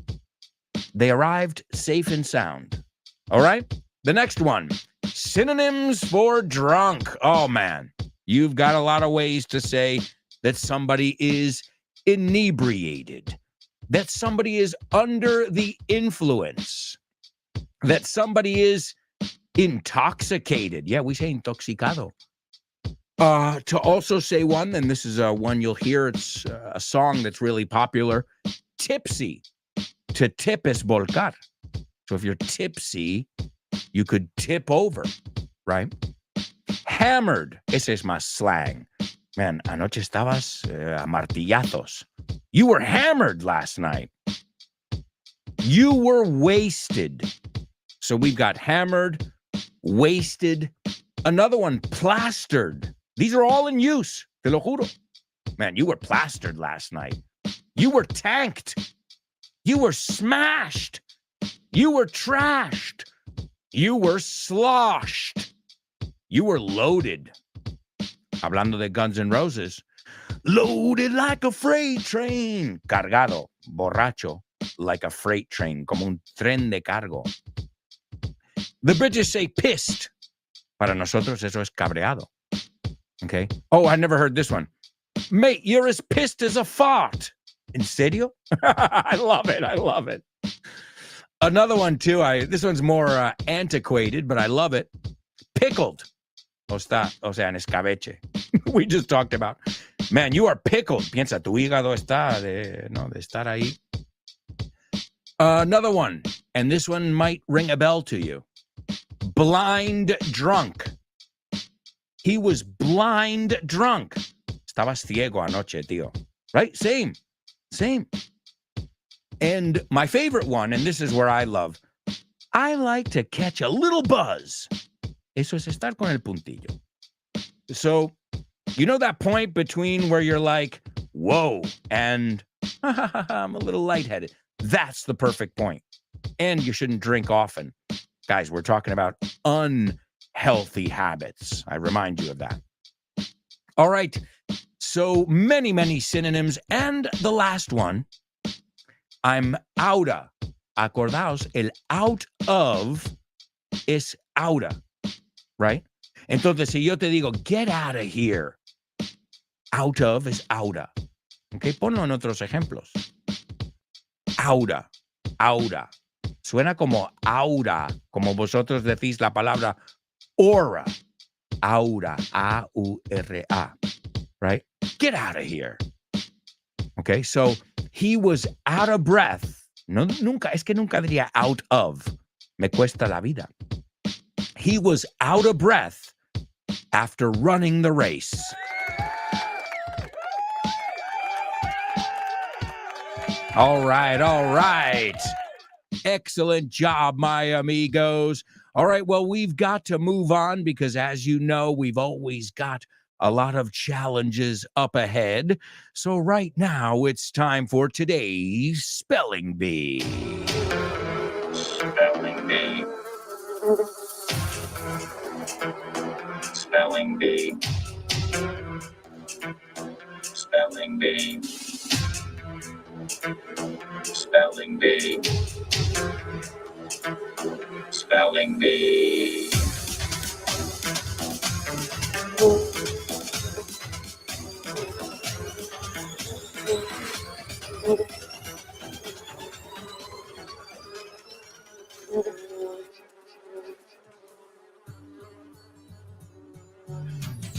[SPEAKER 1] They arrived safe and sound. All right? The next one. Synonyms for drunk. Oh, man. You've got a lot of ways to say that somebody is inebriated, that somebody is under the influence, that somebody is intoxicated. Yeah, we say intoxicado. To also say one, and this is one you'll hear, it's a song that's really popular, tipsy. To tip es volcar. So if you're tipsy, you could tip over, right? Hammered. Ese es más slang. Man, anoche estabas a martillazos. You were hammered last night. You were wasted. So we've got hammered, wasted. Another one, plastered. These are all in use. Te lo juro. Man, you were plastered last night. You were tanked. You were smashed. You were trashed. You were sloshed. You were loaded. Hablando de Guns N' Roses. Loaded like a freight train. Cargado, borracho, like a freight train. Como un tren de cargo. The British say pissed. Para nosotros eso es cabreado. Okay. Oh, I never heard this one. Mate, you're as pissed as a fart. En serio? I love it. I love it. Another one, too. This one's more antiquated, but I love it. Pickled. O sea, en escabeche. We just talked about. Man, you are pickled. Piensa, tu hígado está de estar ahí. Another one, and this one might ring a bell to you. Blind drunk. He was blind drunk. Estabas ciego anoche, tío. Right? Same. And my favorite one, and this is where I like to catch a little buzz. Eso es estar con el puntillo. So, you know that point between where you're like, whoa, and I'm a little lightheaded. That's the perfect point. And you shouldn't drink often. Guys, we're talking about unhealthy habits. I remind you of that. All right. So many, many synonyms. And the last one, I'm outa. Acordaos, el out of es outa, right? Entonces, si yo te digo, get out of here, out of es outa. Okay, ponlo en otros ejemplos. Aura, aura. Suena como aura, como vosotros decís la palabra aura. Aura, A-U-R-A, right? Get out of here. Okay, so he was out of breath. No, nunca, es que nunca diría out of. Me cuesta la vida. He was out of breath after running the race. All right. Excellent job, my amigos. All right, well, we've got to move on because, as you know, we've always got a lot of challenges up ahead. So right now, it's time for today's Spelling Bee. Spelling Bee. Spelling Bee. Spelling Bee. Spelling Bee. Spelling Bee.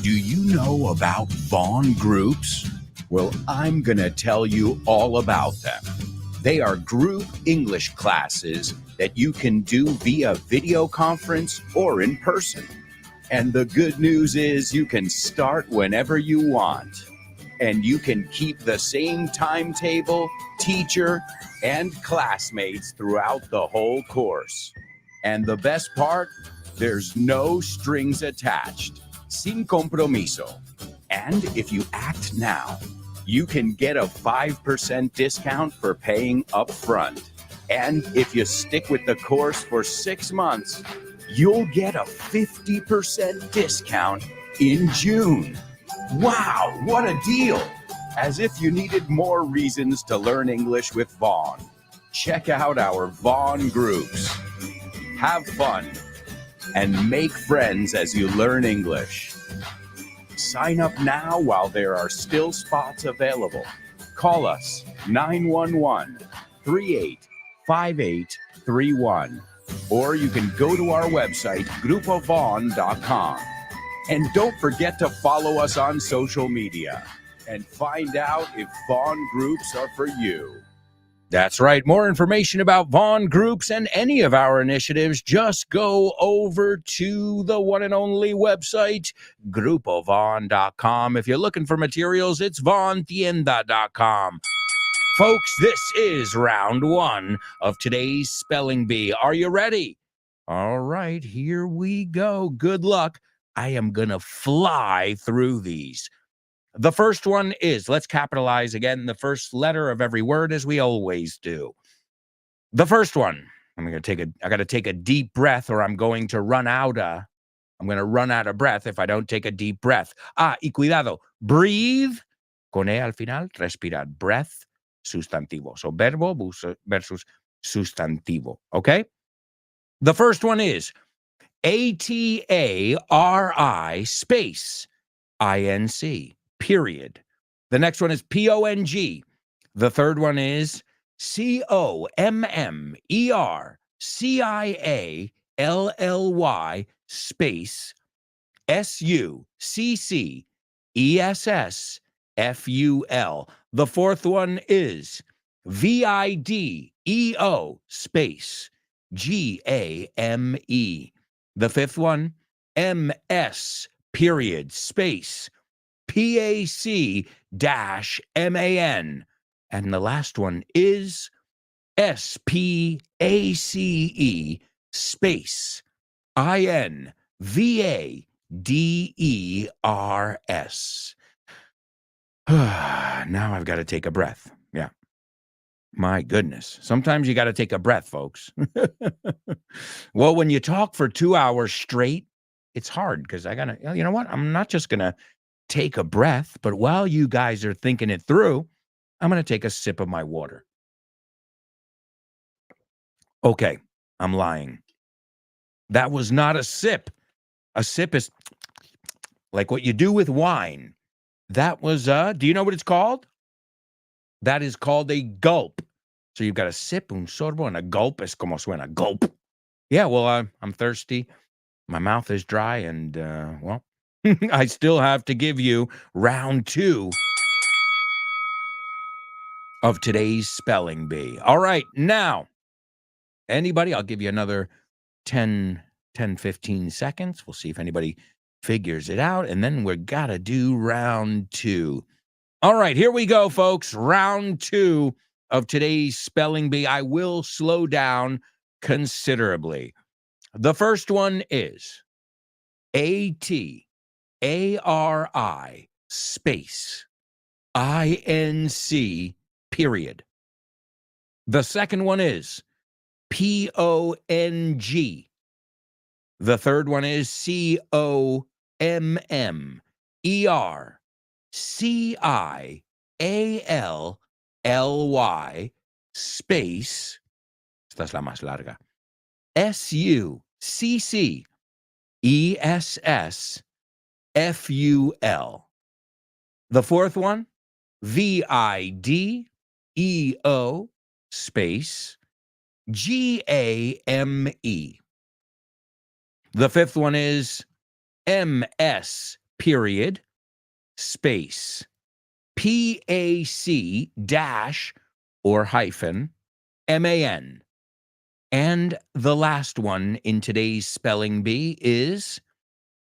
[SPEAKER 3] Do you know about Vaughn groups? Well, I'm going to tell you all about them. They are group English classes that you can do via video conference or in person. And the good news is you can start whenever you want. And you can keep the same timetable, teacher, and classmates throughout the whole course. And the best part, there's no strings attached. Sin compromiso. And if you act now, you can get a 5% discount for paying up front. And if you stick with the course for 6 months, you'll get a 50% discount in June. Wow, what a deal! As if you needed more reasons to learn English with Vaughn. Check out our Vaughn groups. Have fun and make friends as you learn English. Sign up now while there are still spots available. Call us 911-385831, or you can go to our website, grupovaughn.com. And don't forget to follow us on social media and find out if Vaughn groups are for you. That's right. More information about Vaughn groups and any of our initiatives, just go over to the one and only website, grupovaughn.com. If you're looking for materials, it's vaughntienda.com. Folks, this is round 1 of today's Spelling Bee. Are you ready? All right, here we go. Good luck. I am going to fly through these. The first one is, let's capitalize again the first letter of every word as we always do. The first one, I got to take a deep breath or I'm going to run out of breath if I don't take a deep breath. Y cuidado, breathe, con E al final, respirar. Breath, sustantivo. So verbo versus sustantivo, okay? The first one is ATARI space INC. Period. The next one is PONG. The third one is COMMERCIALLY space SUCCESSFUL. The fourth one is VIDEO space GAME. The fifth one, MS period space PAC-MAN. And the last one is SPACE space INVADERS. Now I've got to take a breath. Yeah. My goodness. Sometimes you got to take a breath, folks. Well, when you talk for 2 hours straight, it's hard because I got to, you know what? I'm not just going to take a breath, but while you guys are thinking it through, I'm going to take a sip of my water. Okay, I'm lying. That was not a sip. A sip is like what you do with wine. That was, do you know what it's called? That is called a gulp. So you've got a sip, un sorbo, and a gulp es como suena, gulp. Yeah, well, I'm thirsty. My mouth is dry, and, well, I still have to give you round 2 of today's Spelling Bee. All right, now, anybody, I'll give you another 10, 15 seconds. We'll see if anybody figures it out, and then we're got to do round 2. All right, here we go, folks. Round 2 of today's Spelling Bee. I will slow down considerably. The first one is ATARI space INC period. The second one is PONG. The third one is COMMERCIALLY space, esta es la más larga, SUCCESSFUL. The fourth one, VIDEO space GAME. The fifth one is MSPACE
[SPEAKER 1] period, space, PAC dash or hyphen, MAN. And the last one in today's spelling bee is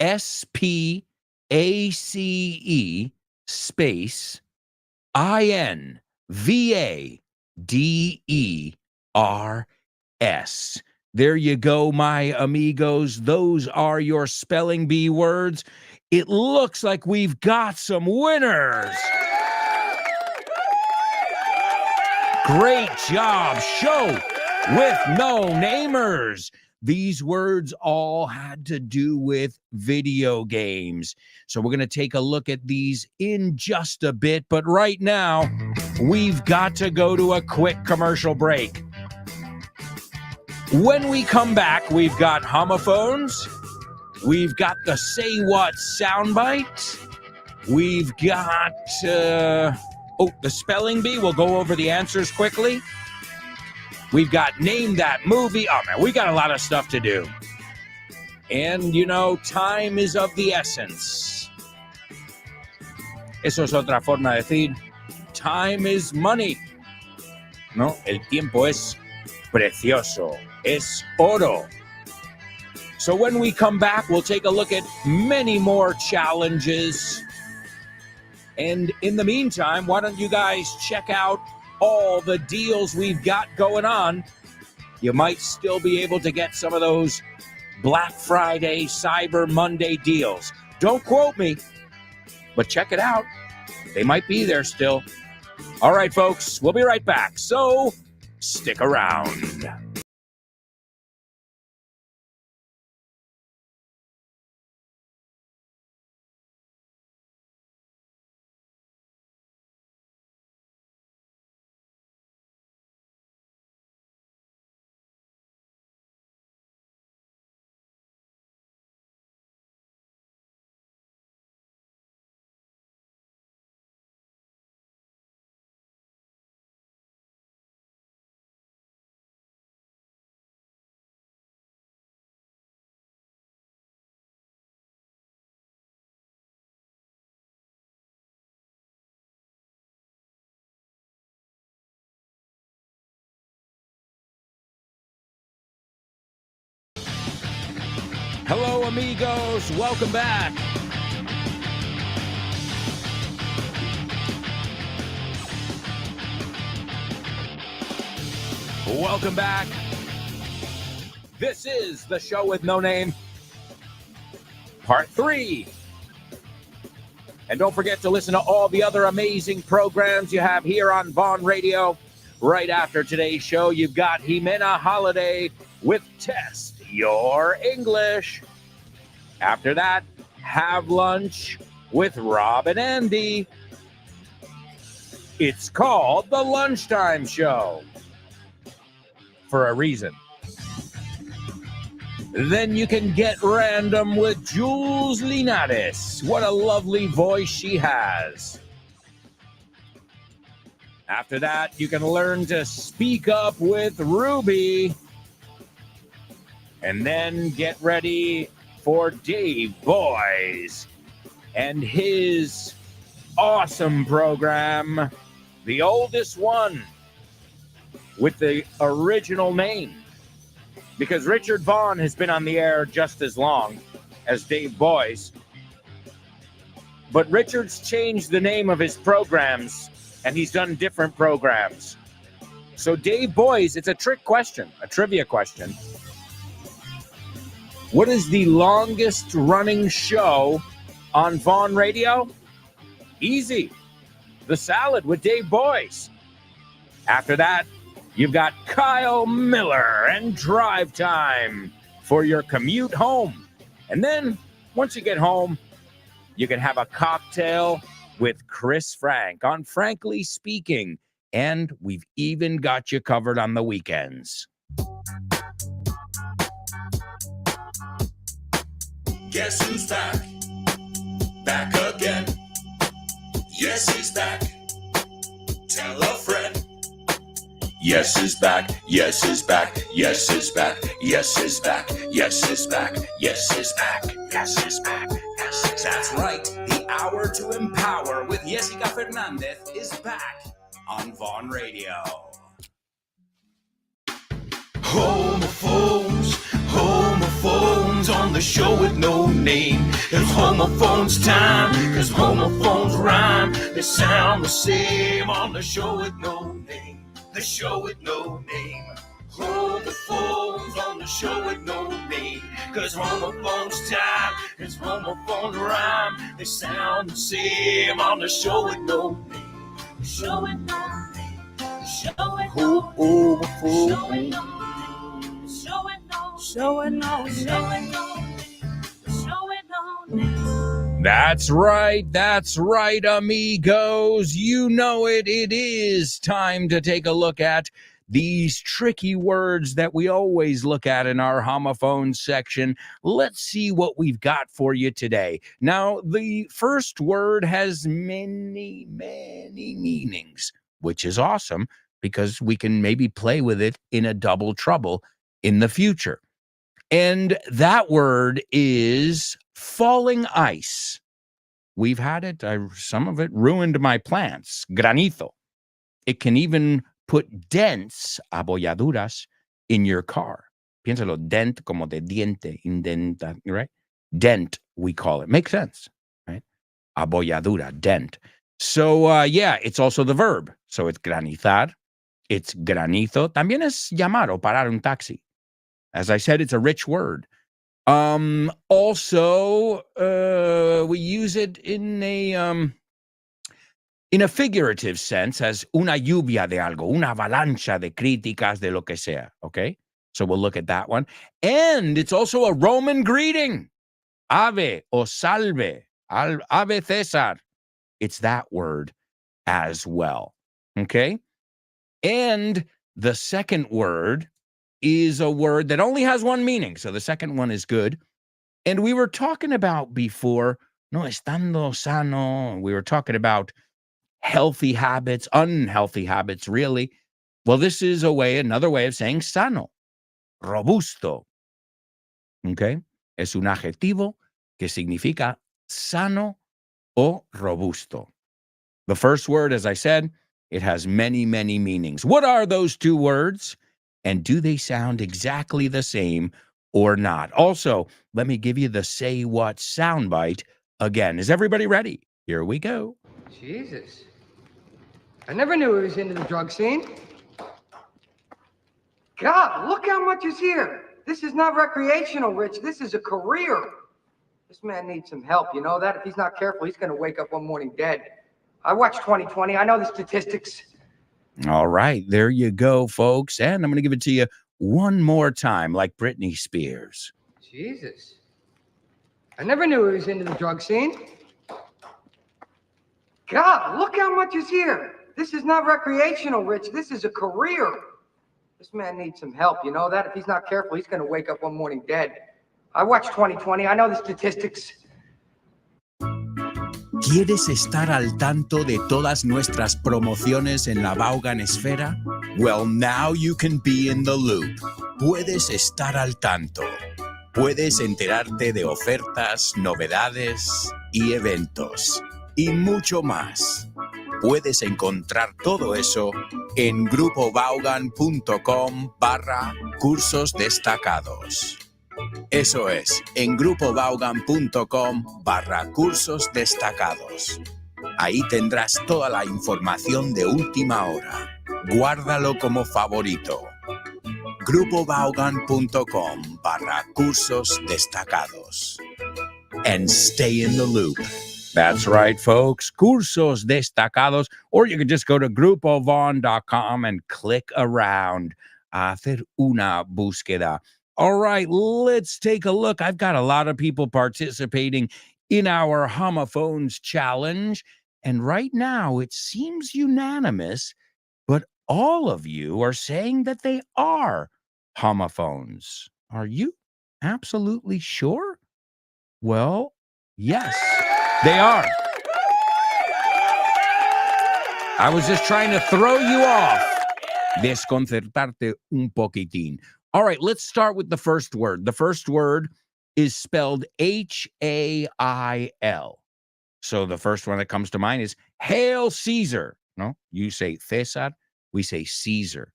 [SPEAKER 1] SPACE space INVADERS. There you go, my amigos. Those are your spelling bee words. It looks like we've got some winners. Great job, show with no namers. These words all had to do with video games. So we're going to take a look at these in just a bit. But right now, we've got to go to a quick commercial break. When we come back, we've got homophones. We've got the Say What soundbite. We've got, the spelling bee. We'll go over the answers quickly. We've got Name That Movie. Oh, man, we got a lot of stuff to do. And, time is of the essence. Eso es otra forma de decir, time is money. No, el tiempo es precioso. Es oro. So when we come back, we'll take a look at many more challenges. And in the meantime, why don't you guys check out all the deals we've got going on? You might still be able to get some of those Black Friday, Cyber Monday deals. Don't quote me, but check it out. They might be there still. All right, folks, we'll be right back. So stick around. Hello, amigos. Welcome back. Welcome back. This is the show with no name, part 3. And don't forget to listen to all the other amazing programs you have here on Vaughn Radio. Right after today's show, you've got Jimena Holiday with Test Your English. After that, have lunch with Rob and Andy. It's called The Lunchtime Show for a reason. Then you can get random with Jules Linares. What a lovely voice she has. After that, you can learn to speak up with Ruby. And then get ready for Dave Boys and his awesome program, The Oldest One, with the original name. Because Richard Vaughn has been on the air just as long as Dave Boys. But Richard's changed the name of his programs, and he's done different programs. So Dave Boys, it's a trick question, a trivia question. What is the longest running show on Vaughn Radio? Easy. The Salad with Dave Boys. After that, you've got Kyle Miller and Drive Time for your commute home. And then, once you get home, you can have a cocktail with Chris Frank on Frankly Speaking. And we've even got you covered on the weekends.
[SPEAKER 3] Guess who's back? Back again. Yes, he's back. Tell a friend. Yes is back. Yes is back. Yes is back. Yes is back. Yes is back. Yes is back. Yes is back. Yes is back. That's right. The hour to empower with Jessica Fernandez is back on Vaughn Radio. Homophones on the show with no name. It's homophones time, cause homophones rhyme. They sound the same on the show with no name. The show with no name. Homophones on the show with no name. Cause homophones time, cause homophones rhyme. They sound the same on the show with no name. The show with no name. The show with no name. That's right, amigos. You know it. It is time to take a look at these tricky words that we always look at in our homophone section. Let's see what we've got for you today. Now, the first word has many, many meanings, which is awesome because we can maybe play with it in a double trouble in the future. And that word is falling ice. We've had it. Some of it ruined my plants. Granizo. It can even put dents, abolladuras, in your car. Piénsalo, dent como de diente, indenta, right? Dent, we call it. Makes sense, right? Abolladura, dent. So, yeah, it's also the verb. So it's granizar. It's granizo. También es llamar o parar un taxi. As I said, it's a rich word. Also, we use it in a figurative sense as una lluvia de algo, una avalancha de críticas de lo que sea, okay? So we'll look at that one. And it's also a Roman greeting. Ave o salve, ave César. It's that word as well, okay? And the second word is a word that only has one meaning. So the second one is good. And we were talking about before, no estando sano. We were talking about healthy habits, unhealthy habits, really. Well, this is another way of saying sano, robusto. Okay? Es un adjetivo que significa sano o robusto. The first word, as I said, it has many, many meanings. What are those two words? And do they sound exactly the same or not? Also, let me give you the Say What soundbite again. Is everybody ready? Here we go.
[SPEAKER 8] Jesus. I never knew he was into the drug scene. God, look how much is here. This is not recreational, Rich. This is a career. This man needs some help. You know that? If he's not careful, he's going to wake up one morning dead. I watched 2020. I know the statistics.
[SPEAKER 3] All right, there you go, folks. And I'm going to give it to you one more time, like Britney Spears.
[SPEAKER 8] Jesus. I never knew he was into the drug scene. God, look how much is here. This is not recreational, Rich. This is a career. This man needs some help. You know that? If he's not careful, he's going to wake up one morning dead. I watched 2020. I know the statistics.
[SPEAKER 3] ¿Quieres estar al tanto de todas nuestras promociones en la Vaughan Esfera? Well, now you can be in the loop. Puedes estar al tanto. Puedes enterarte de ofertas, novedades y eventos. Y mucho más. Puedes encontrar todo eso en grupovaughan.com/cursos destacados. Eso es, en grupovaughan.com/cursos destacados. Ahí tendrás toda la información de última hora. Guárdalo como favorito. grupovaughan.com/cursos destacados. And stay in the loop. That's right, folks. Cursos destacados. Or you can just go to grupovaughn.com and click around. Hacer una búsqueda. All right, let's take a look. I've got a lot of people participating in our homophones challenge. And right now, it seems unanimous, but all of you are saying that they are homophones. Are you absolutely sure? Well, yes, they are. I was just trying to throw you off.
[SPEAKER 1] desconcertarte un poquitín. All right, let's start with the first word. The first word is spelled H-A-I-L. So the first one that comes to mind is Hail Caesar. No, you say César, we say Caesar.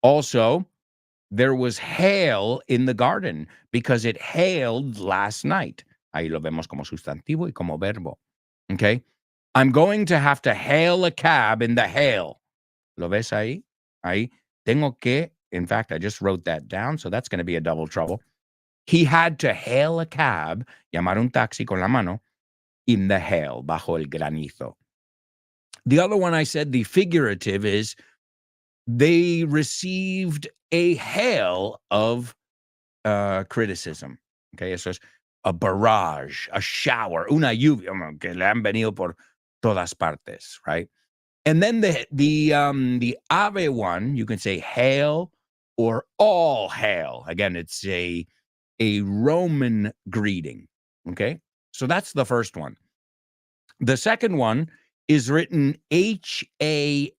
[SPEAKER 1] Also, there was hail in the garden because it hailed last night. Ahí lo vemos como sustantivo y como verbo. Okay? I'm going to have to hail a cab in the hail. ¿Lo ves ahí? Ahí. Tengo que, in fact, I just wrote that down, so that's going to be a double trouble. He had to hail a cab, llamar un taxi con la mano, in the hail, bajo el granizo. The other one I said, the figurative, is they received a hail of criticism. Okay, eso es a barrage, a shower, una lluvia, que le han venido por todas partes, right? And then the ave one, you can say hail or all hail. Again, it's a Roman greeting. Okay, so that's the first one. The second one is written H-A-L-E,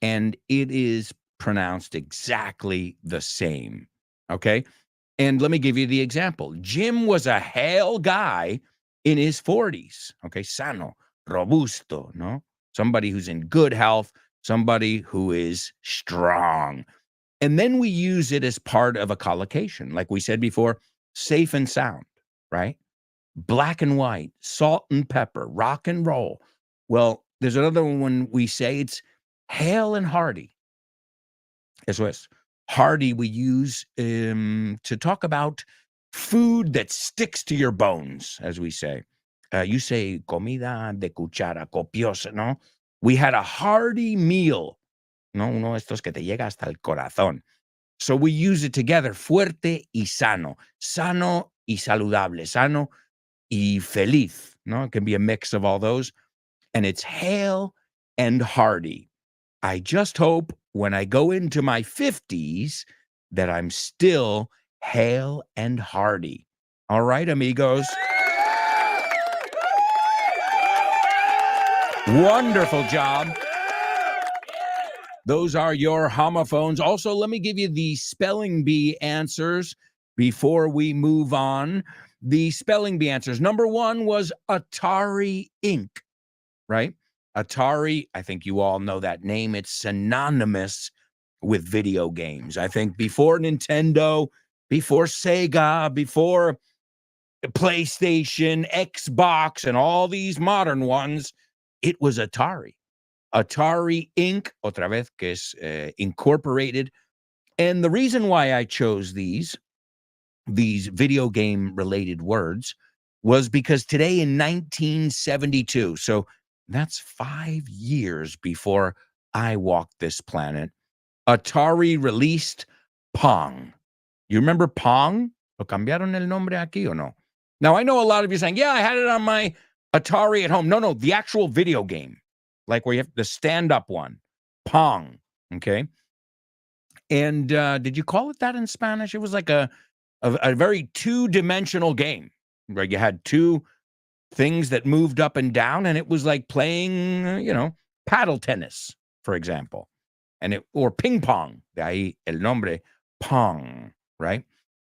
[SPEAKER 1] and it is pronounced exactly the same. Okay, and let me give you the example. Jim was a hale guy in his 40s. Okay, sano, robusto, no? Somebody who's in good health, somebody who is strong. And then we use it as part of a collocation. Like we said before, safe and sound, right? Black and white, salt and pepper, rock and roll. Well, there's another one we say, it's hale and hearty. Eso es. Hearty we use to talk about food that sticks to your bones, as we say. You say comida de cuchara, copiosa, ¿no? We had a hearty meal, ¿no? Uno de estos que te llega hasta el corazón. So we use it together, fuerte y sano. Sano y saludable. Sano y feliz, ¿no? It can be a mix of all those. And it's hale and hearty. I just hope when I go into my 50s that I'm still hale and hearty. All right, amigos. Wonderful job. Those are your homophones. Also, let me give you the spelling bee answers before we move on. The spelling bee answers. Number one was Atari Inc., right? Atari, I think you all know that name. It's synonymous with video games. I think before Nintendo, before Sega, before PlayStation, Xbox, and all these modern ones, it was Atari. Atari Inc., otra vez, que es incorporated. And the reason why I chose these video game related words was because today in 1972, so that's 5 years before I walked this planet, Atari released Pong. You remember Pong? ¿Lo cambiaron el nombre aquí o no? Now, I know a lot of you saying, yeah, I had it on my Atari at home. No, the actual video game, like where you have the stand-up one, Pong, okay? And did you call it that in Spanish? It was like a very two-dimensional game where you had two things that moved up and down, and it was like playing, paddle tennis, for example, or ping pong. De ahí el nombre Pong, right?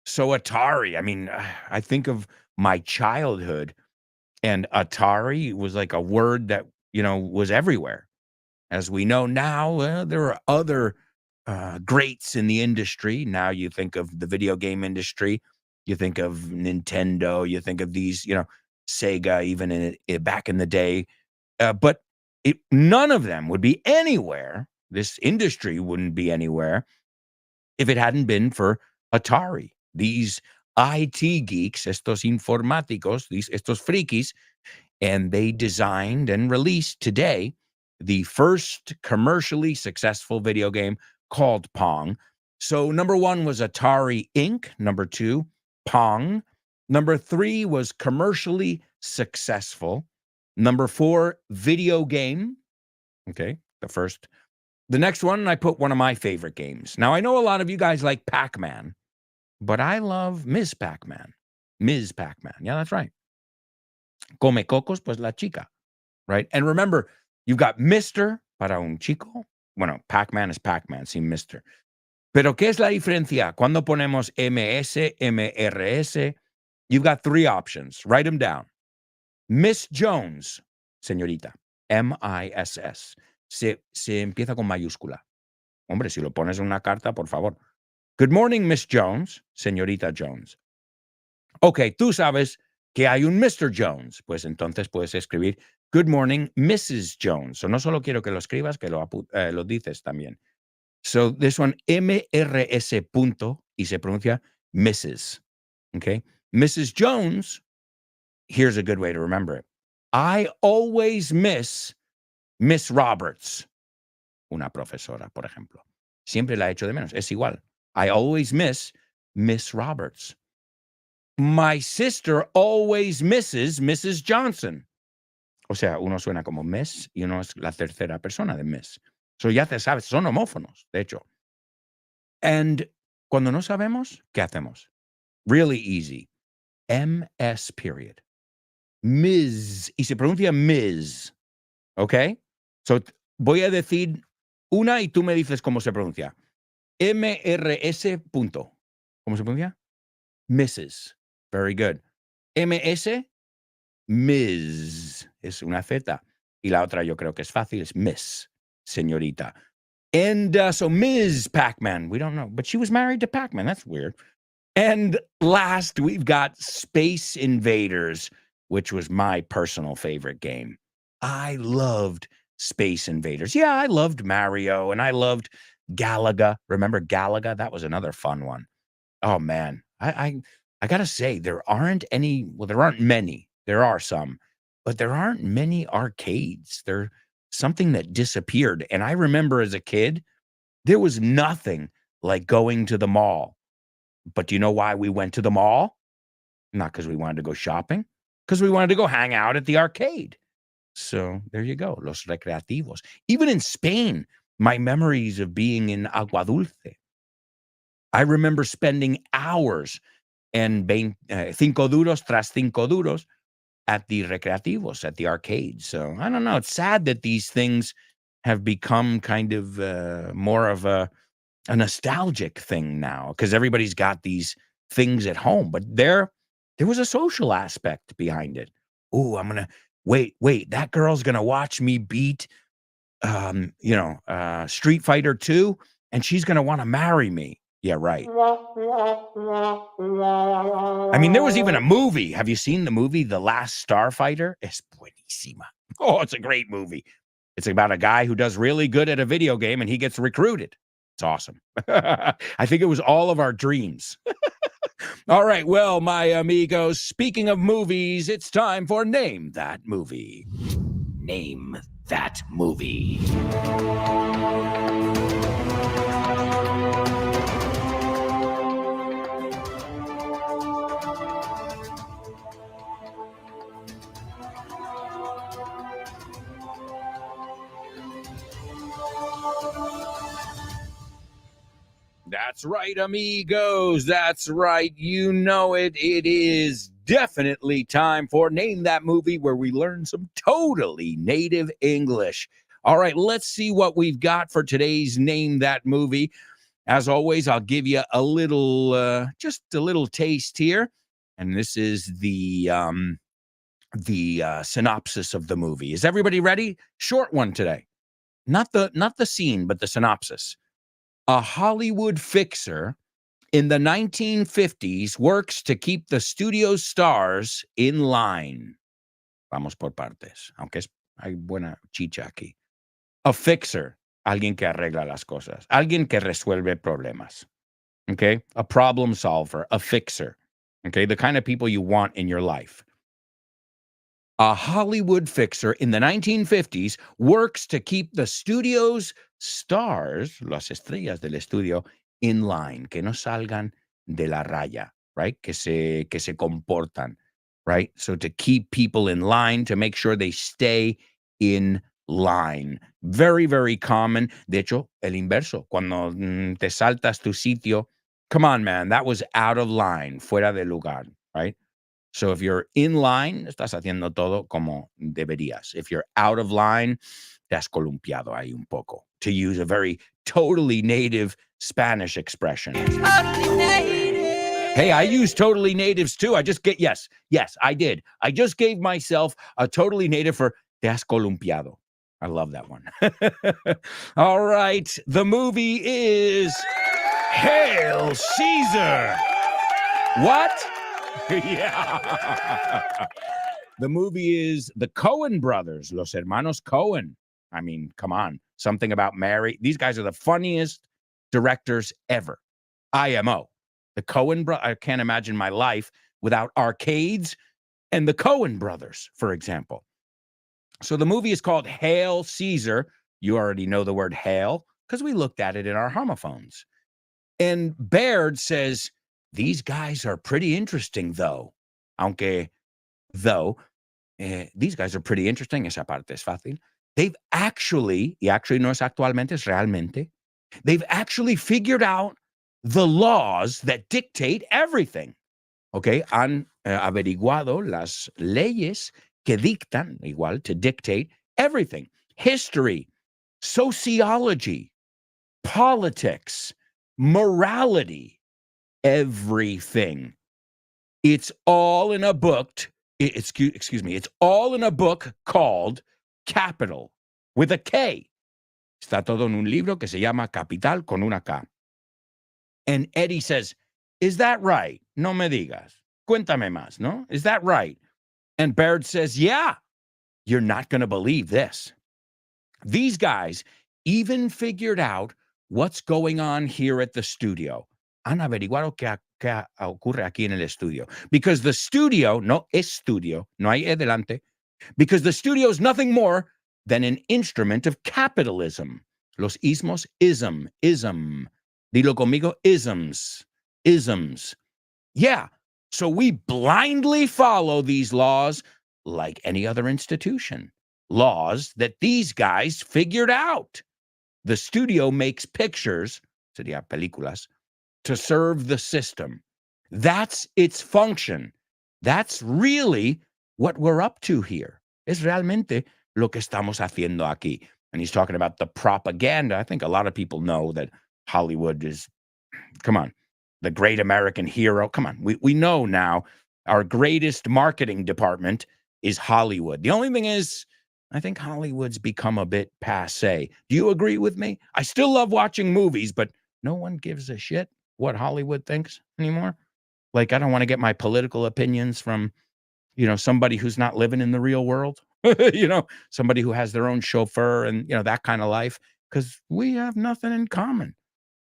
[SPEAKER 1] So Atari. I mean, I think of my childhood, and Atari was like a word that was everywhere. As we know now, there are other greats in the industry. Now you think of the video game industry, you think of Nintendo, you think of these, Sega, even back in the day. But none of them would be anywhere. This industry wouldn't be anywhere if it hadn't been for Atari. These IT geeks, estos informáticos, estos frikis, and they designed and released today the first commercially successful video game called Pong. So number one was Atari Inc. Number two, Pong. Number three was commercially successful. Number four, video game. Okay, the first. The next one, I put one of my favorite games. Now, I know a lot of you guys like Pac-Man, but I love Ms. Pac-Man. Ms. Pac-Man. Yeah, that's right. Come cocos, pues la chica. Right? And remember, you've got Mr. para un chico, Bueno, Pac-Man es Pac-Man, sin Mr. Pero, ¿qué es la diferencia? Cuando ponemos MS, MRS, you've got three options. Write them down. Miss Jones, señorita, MISS. Se empieza con mayúscula. Hombre, si lo pones en una carta, por favor. Good morning, Miss Jones, señorita Jones. Ok, tú sabes que hay un Mr. Jones. Pues entonces puedes escribir Good morning, Mrs. Jones. O no solo quiero que lo escribas, que lo dices también. So this one, MRS punto, y se pronuncia Mrs. Okay? Mrs. Jones, here's a good way to remember it. I always miss Miss Roberts. Una profesora, por ejemplo. Siempre la echo de menos. Es igual. I always miss Miss Roberts. My sister always misses Mrs. Johnson. O sea, uno suena como Miss y uno es la tercera persona de Miss. So ya te sabes, son homófonos, de hecho. And cuando no sabemos, ¿qué hacemos? Really easy. MS period. Ms. Y se pronuncia Ms. ¿Ok? So voy a decir una y tú me dices cómo se pronuncia. MRS punto. ¿Cómo se pronuncia? Mrs. Very good. MS, Ms. Es una Z. Y la otra yo creo que es fácil, es Miss, señorita. And so Ms. Pac-Man, we don't know, but she was married to Pac-Man. That's weird. And last, we've got Space Invaders, which was my personal favorite game. I loved Space Invaders. Yeah, I loved Mario, and I loved Galaga. Remember Galaga? That was another fun one. Oh, man. I got to say, there aren't many. There are some, but there aren't many arcades. They're something that disappeared. And I remember as a kid, there was nothing like going to the mall. But do you know why we went to the mall? Not because we wanted to go shopping, because we wanted to go hang out at the arcade. So there you go, los recreativos. Even in Spain, my memories of being in Agua Dulce. I remember spending hours and cinco duros tras cinco duros at the recreativos, at the arcade. So I don't know. It's sad that these things have become kind of more of a nostalgic thing now because everybody's got these things at home. But there was a social aspect behind it. Oh, I'm going to wait. That girl's going to watch me beat, Street Fighter 2, and she's going to want to marry me. Yeah, right. I mean, there was even a movie. Have you seen the movie The Last Starfighter? Es buenísima. Oh, it's a great movie. It's about a guy who does really good at a video game and he gets recruited. It's awesome. I think it was all of our dreams. All right. Well, my amigos, speaking of movies, it's time for Name That Movie. Name That Movie. That's right, amigos. That's right. You know it. It is definitely time for Name That Movie, where we learn some totally native English. All right, let's see what we've got for today's Name That Movie. As always, I'll give you a little, just a little taste here. And this is the synopsis of the movie. Is everybody ready? Short one today. Not the scene, but the synopsis. A Hollywood fixer in the 1950s works to keep the studio's stars in line. Vamos por partes, aunque hay buena chicha aquí. A fixer, alguien que arregla las cosas, alguien que resuelve problemas. Okay? A problem solver, a fixer. Okay? The kind of people you want in your life. A Hollywood fixer in the 1950s works to keep the studio's stars, las estrellas del estudio, in line, que no salgan de la raya, right? Que se comportan, right? So to keep people in line, to make sure they stay in line. Very, very common. De hecho, el inverso. Cuando te saltas tu sitio, come on, man, that was out of line, fuera de lugar, right? So if you're in line, estás haciendo todo como deberías. If you're out of line, te has columpiado ahí un poco, to use a very totally native Spanish expression. Hey, I use totally natives too. Yes, I did. I just gave myself a totally native for te has columpiado. I love that one. All right. The movie is Hail Caesar. What? Yeah. The movie is the Coen brothers, Los Hermanos Coen. I mean, come on. Something about Mary. These guys are the funniest directors ever. IMO. The Coen brothers. I can't imagine my life without arcades and the Coen brothers, for example. So the movie is called Hail Caesar. You already know the word hail because we looked at it in our homophones. And Baird says, these guys are pretty interesting, though. These guys are pretty interesting. Esa parte es fácil. They've actually, y actually no es actualmente, es realmente, they've actually figured out the laws that dictate everything. Okay, han averiguado las leyes que dictan, igual, to dictate everything. History, sociology, politics, morality, everything. It's all in a book. Excuse me. It's all in a book called Capital with a K. Está todo en un libro que se llama Capital con una K. And Eddie says, is that right? No me digas. Cuéntame más, no? Is that right? And Baird says, yeah. You're not going to believe this. These guys even figured out what's going on here at the studio. Han averiguado qué ocurre aquí en el estudio. Because the studio, no estudio, no hay adelante, because the studio is nothing more than an instrument of capitalism. Los ismos, ism. Dilo conmigo, isms. Yeah, so we blindly follow these laws like any other institution. Laws that these guys figured out. The studio makes pictures, sería películas, to serve the system. That's its function. That's really what we're up to here. Es realmente lo que estamos haciendo aquí. And he's talking about the propaganda. I think a lot of people know that Hollywood is, come on, the great American hero. Come on, we know now our greatest marketing department is Hollywood. The only thing is, I think Hollywood's become a bit passé. Do you agree with me? I still love watching movies, but no one gives a shit what Hollywood thinks anymore. Like, I don't want to get my political opinions from, somebody who's not living in the real world, somebody who has their own chauffeur and, that kind of life, because we have nothing in common.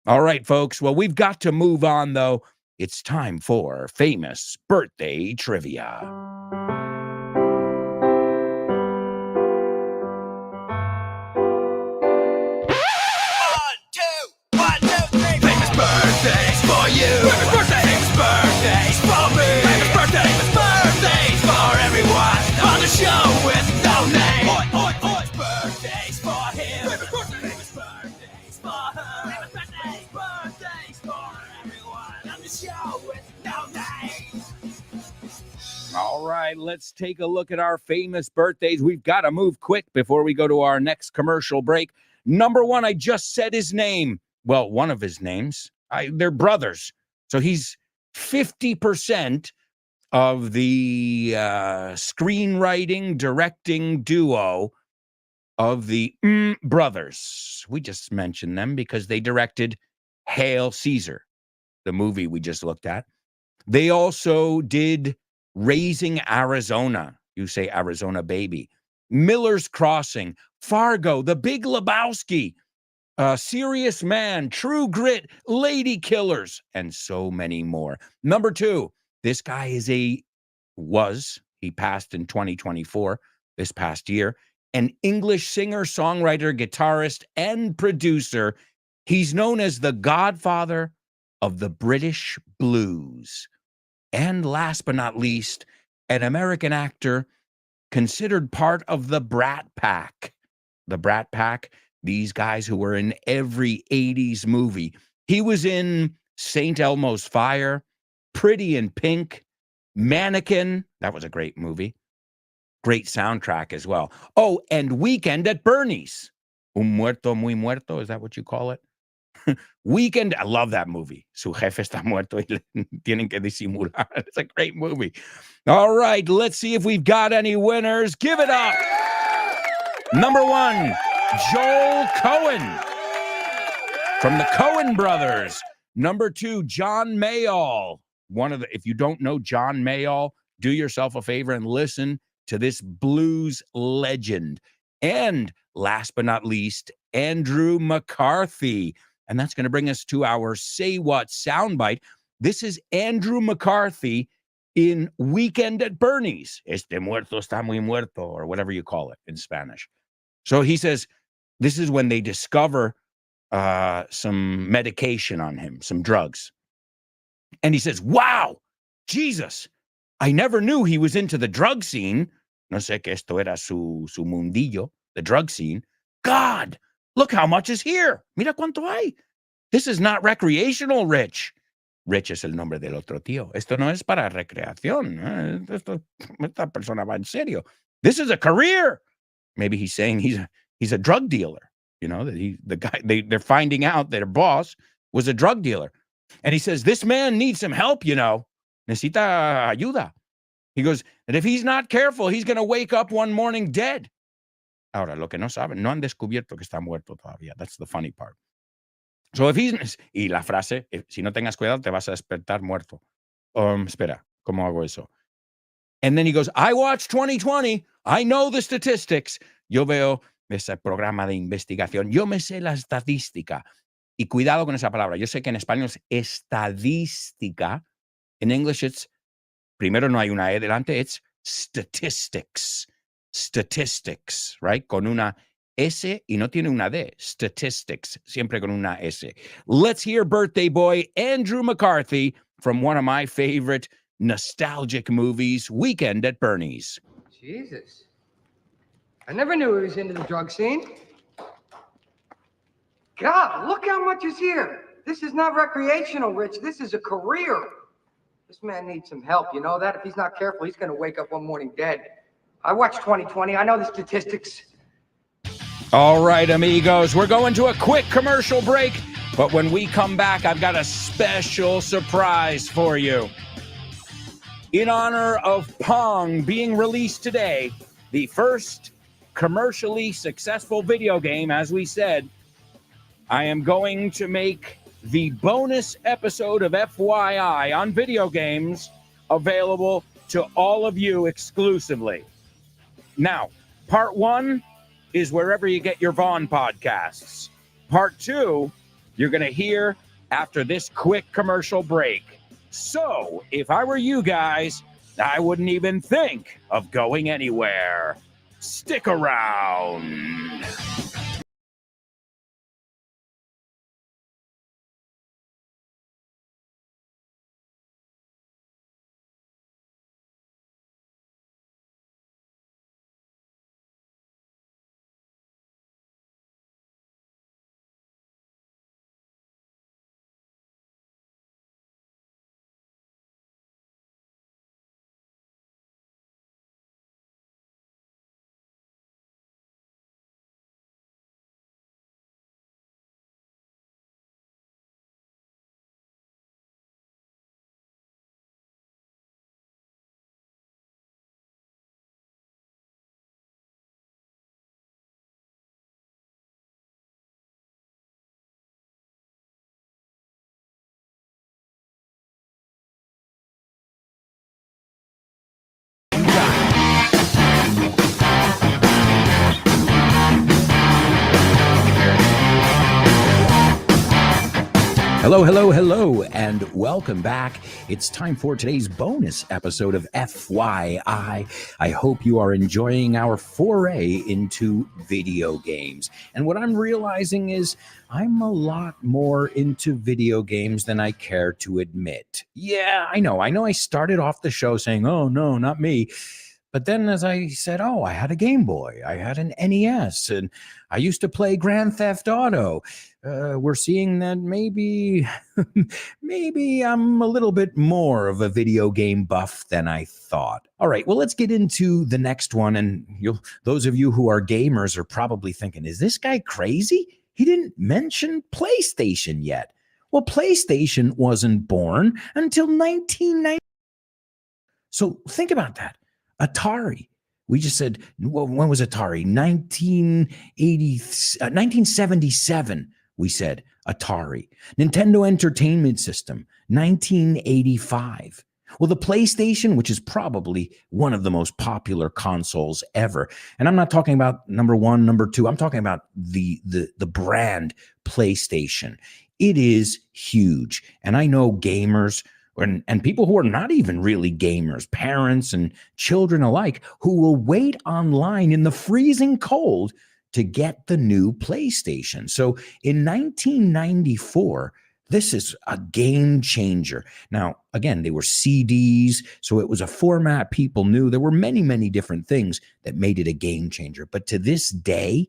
[SPEAKER 1] All right, folks. Well, we've got to move on, though. It's time for famous birthday trivia.
[SPEAKER 3] 1, 2, 3. Famous birthdays for you. Famous birthdays for me. Famous birthdays for everyone on the show with no name. Famous birthdays for him. Famous birthdays for her. Famous birthdays for everyone on the show with no name.
[SPEAKER 1] All right, let's take a look at our famous birthdays. We've got to move quick before we go to our next commercial break. Number 1, I just said his name. Well, one of his names. They're brothers. So he's 50% of the screenwriting, directing duo of the brothers. We just mentioned them because they directed Hail Caesar, the movie we just looked at. They also did Raising Arizona. You say Arizona Baby. Miller's Crossing, Fargo, The Big Lebowski, Serious Man, True Grit, Lady Killers, and so many more. Number 2, this guy he passed in 2024, this past year, an English singer, songwriter, guitarist, and producer. He's known as the godfather of the British blues. And last but not least, an American actor considered part of the Brat Pack. The Brat Pack, these guys who were in every 80s movie. He was in St. Elmo's Fire, Pretty in Pink, Mannequin, that was a great movie. Great soundtrack as well. Oh, and Weekend at Bernie's. Un muerto muy muerto, is that what you call it? Weekend, I love that movie. Su jefe está muerto y le tienen que disimular. It's a great movie. All right, let's see if we've got any winners. Give it up. Number 1, Joel Cohen from the Cohen brothers. Number 2, John Mayall. If you don't know John Mayall, do yourself a favor and listen to this blues legend. And last but not least, Andrew McCarthy. And that's going to bring us to our Say What soundbite. This is Andrew McCarthy in Weekend at Bernie's. Este muerto está muy muerto, or whatever you call it in Spanish. So he says, this is when they discover some medication on him, some drugs. And he says, wow, Jesus, I never knew he was into the drug scene. No sé que esto era su mundillo, the drug scene. God, look how much is here. Mira cuánto hay. This is not recreational, Rich. Rich es el nombre del otro tío. Esto no es para recreación. Esta persona va en serio. This is a career. Maybe he's saying he's a drug dealer. You know, that the guy they're finding out that their boss was a drug dealer. And he says, this man needs some help, you know. Necesita ayuda. He goes, and if he's not careful, he's going to wake up one morning dead. Ahora, lo que no saben, no han descubierto que está muerto todavía. That's the funny part. So if he's, y la frase, si no tengas cuidado, te vas a despertar muerto. Espera, ¿cómo hago eso? And then he goes, I watch 2020. I know the statistics. Yo veo ese programa de investigación. Yo me sé la estadística. Y cuidado con esa palabra. Yo sé que en español es estadística. In English, it's, primero no hay una E delante, it's statistics. Statistics, right? Con una S y no tiene una D. Statistics, siempre con una S. Let's hear birthday boy Andrew McCarthy from one of my favorite nostalgic movies, Weekend at Bernie's.
[SPEAKER 8] Jesus. I never knew he was into the drug scene. God, look how much is here. This is not recreational, Rich. This is a career. This man needs some help. You know that? If he's not careful, he's going to wake up one morning dead. I watched 2020. I know the statistics.
[SPEAKER 1] All right, amigos, we're going to a quick commercial break. But when we come back, I've got a special surprise for you. In honor of Pong being released today, the first commercially successful video game, as we said, I am going to make the bonus episode of FYI on video games available to all of you exclusively. Now, part 1 is wherever you get your Vaughn podcasts. Part 2, you're going to hear after this quick commercial break. So, if I were you guys, I wouldn't even think of going anywhere. Stick around. Hello, hello, hello, and welcome back. It's time for today's bonus episode of FYI. I hope you are enjoying our foray into video games. And what I'm realizing is I'm a lot more into video games than I care to admit. Yeah, I know I started off the show saying, oh, no, not me. But then as I said, oh, I had a Game Boy, I had an NES, and I used to play Grand Theft Auto. We're seeing that maybe I'm a little bit more of a video game buff than I thought. All right, well, let's get into the next one. And those of you who are gamers are probably thinking, is this guy crazy? He didn't mention PlayStation yet. Well, PlayStation wasn't born until 1990. So think about that. Atari. We just said, well, when was Atari? 1977, we said Atari. Nintendo Entertainment System, 1985. Well, the PlayStation, which is probably one of the most popular consoles ever. And I'm not talking about number one, number two. I'm talking about the brand PlayStation. It is huge. And I know gamers and people who are not even really gamers, parents and children alike, who will wait online in the freezing cold to get the new PlayStation. So in 1994, this is a game changer. Now, again, they were CDs, so it was a format people knew. There were many, many different things that made it a game changer. But to this day,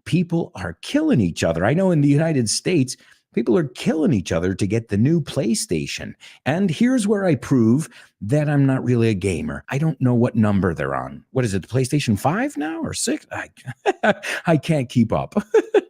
[SPEAKER 1] people are killing each other. I know in the United States, people are killing each other to get the new PlayStation. And here's where I prove that I'm not really a gamer. I don't know what number they're on. What is it, the PlayStation 5 now or 6? I can't keep up.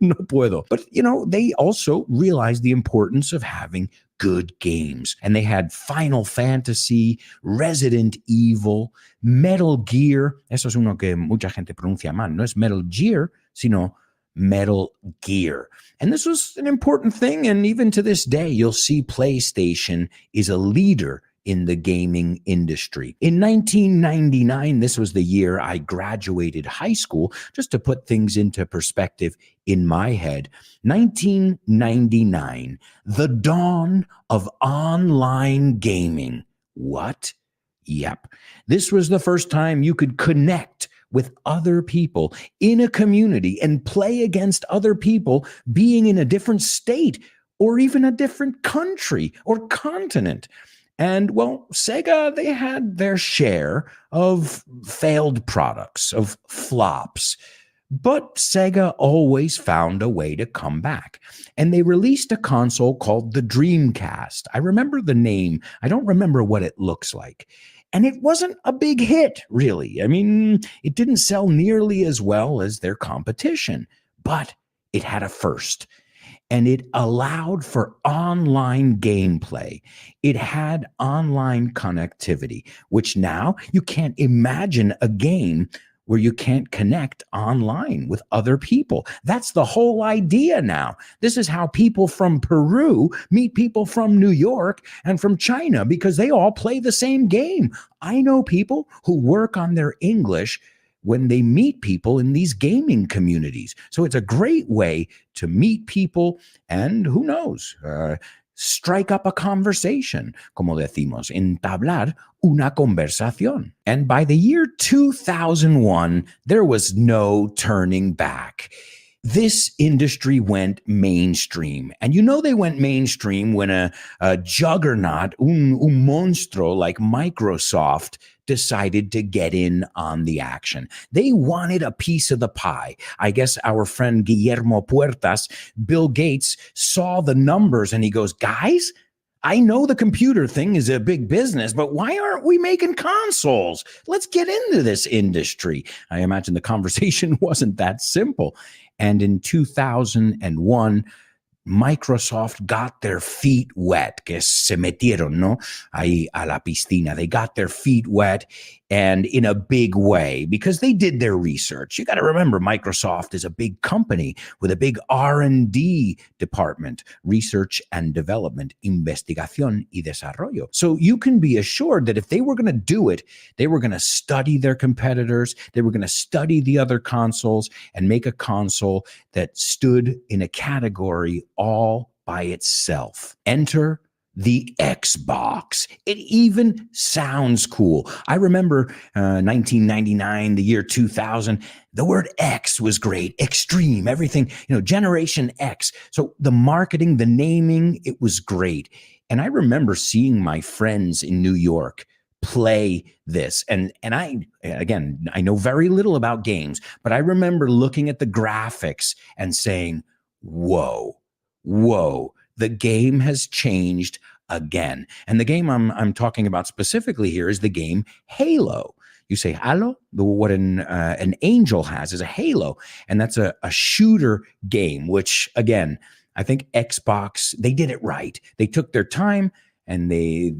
[SPEAKER 1] No puedo. But, they also realized the importance of having good games. And they had Final Fantasy, Resident Evil, Metal Gear. Eso es uno que mucha gente pronuncia mal. No es Metal Gear, sino Metal Gear. And this was an important thing. And even to this day, you'll see PlayStation is a leader in the gaming industry. In 1999, this was the year I graduated high school, just to put things into perspective in my head. 1999, the dawn of online gaming. What? Yep. This was the first time you could connect with other people in a community and play against other people being in a different state or even a different country or continent. And well, Sega, they had their share of failed products, of flops. But Sega always found a way to come back. And they released a console called the Dreamcast. I remember the name. I don't remember what it looks like. And it wasn't a big hit, really. I mean, it didn't sell nearly as well as their competition, but it had a first. And it allowed for online gameplay. It had online connectivity, which now you can't imagine a game where you can't connect online with other people. That's the whole idea now. This is how people from Peru meet people from New York and from China, because they all play the same game. I know people who work on their English when they meet people in these gaming communities. So it's a great way to meet people and, who knows, strike up a conversation, como decimos, entablar una conversación. And by the year 2001, there was no turning back. This industry went mainstream. And they went mainstream when a juggernaut, un monstruo like Microsoft, decided to get in on the action. They wanted a piece of the pie. I guess our friend Guillermo Puertas, Bill Gates, saw the numbers and he goes, guys, I know the computer thing is a big business, but why aren't we making consoles? Let's get into this industry. I imagine the conversation wasn't that simple. And in 2001, Microsoft got their feet wet, que se metieron, ¿no? Ahí a la piscina. They got their feet wet, and in a big way, because they did their research. You got to remember, Microsoft is a big company with a big R&D department, research and development, investigación y desarrollo. So you can be assured that if they were going to do it, they were going to study their competitors, they were going to study the other consoles and make a console that stood in a category all by itself. Enter the Xbox. It even sounds cool. I remember 1999, the year 2000, the word X was great. Extreme, everything, Generation X. So the marketing, the naming, it was great. And I remember seeing my friends in New York play this. And I know very little about games, but I remember looking at the graphics and saying, whoa, the game has changed again. And the game I'm talking about specifically here is the game Halo. You say Halo? What an angel has is a Halo, and that's a shooter game, which, again, I think Xbox, they did it right. They took their time and they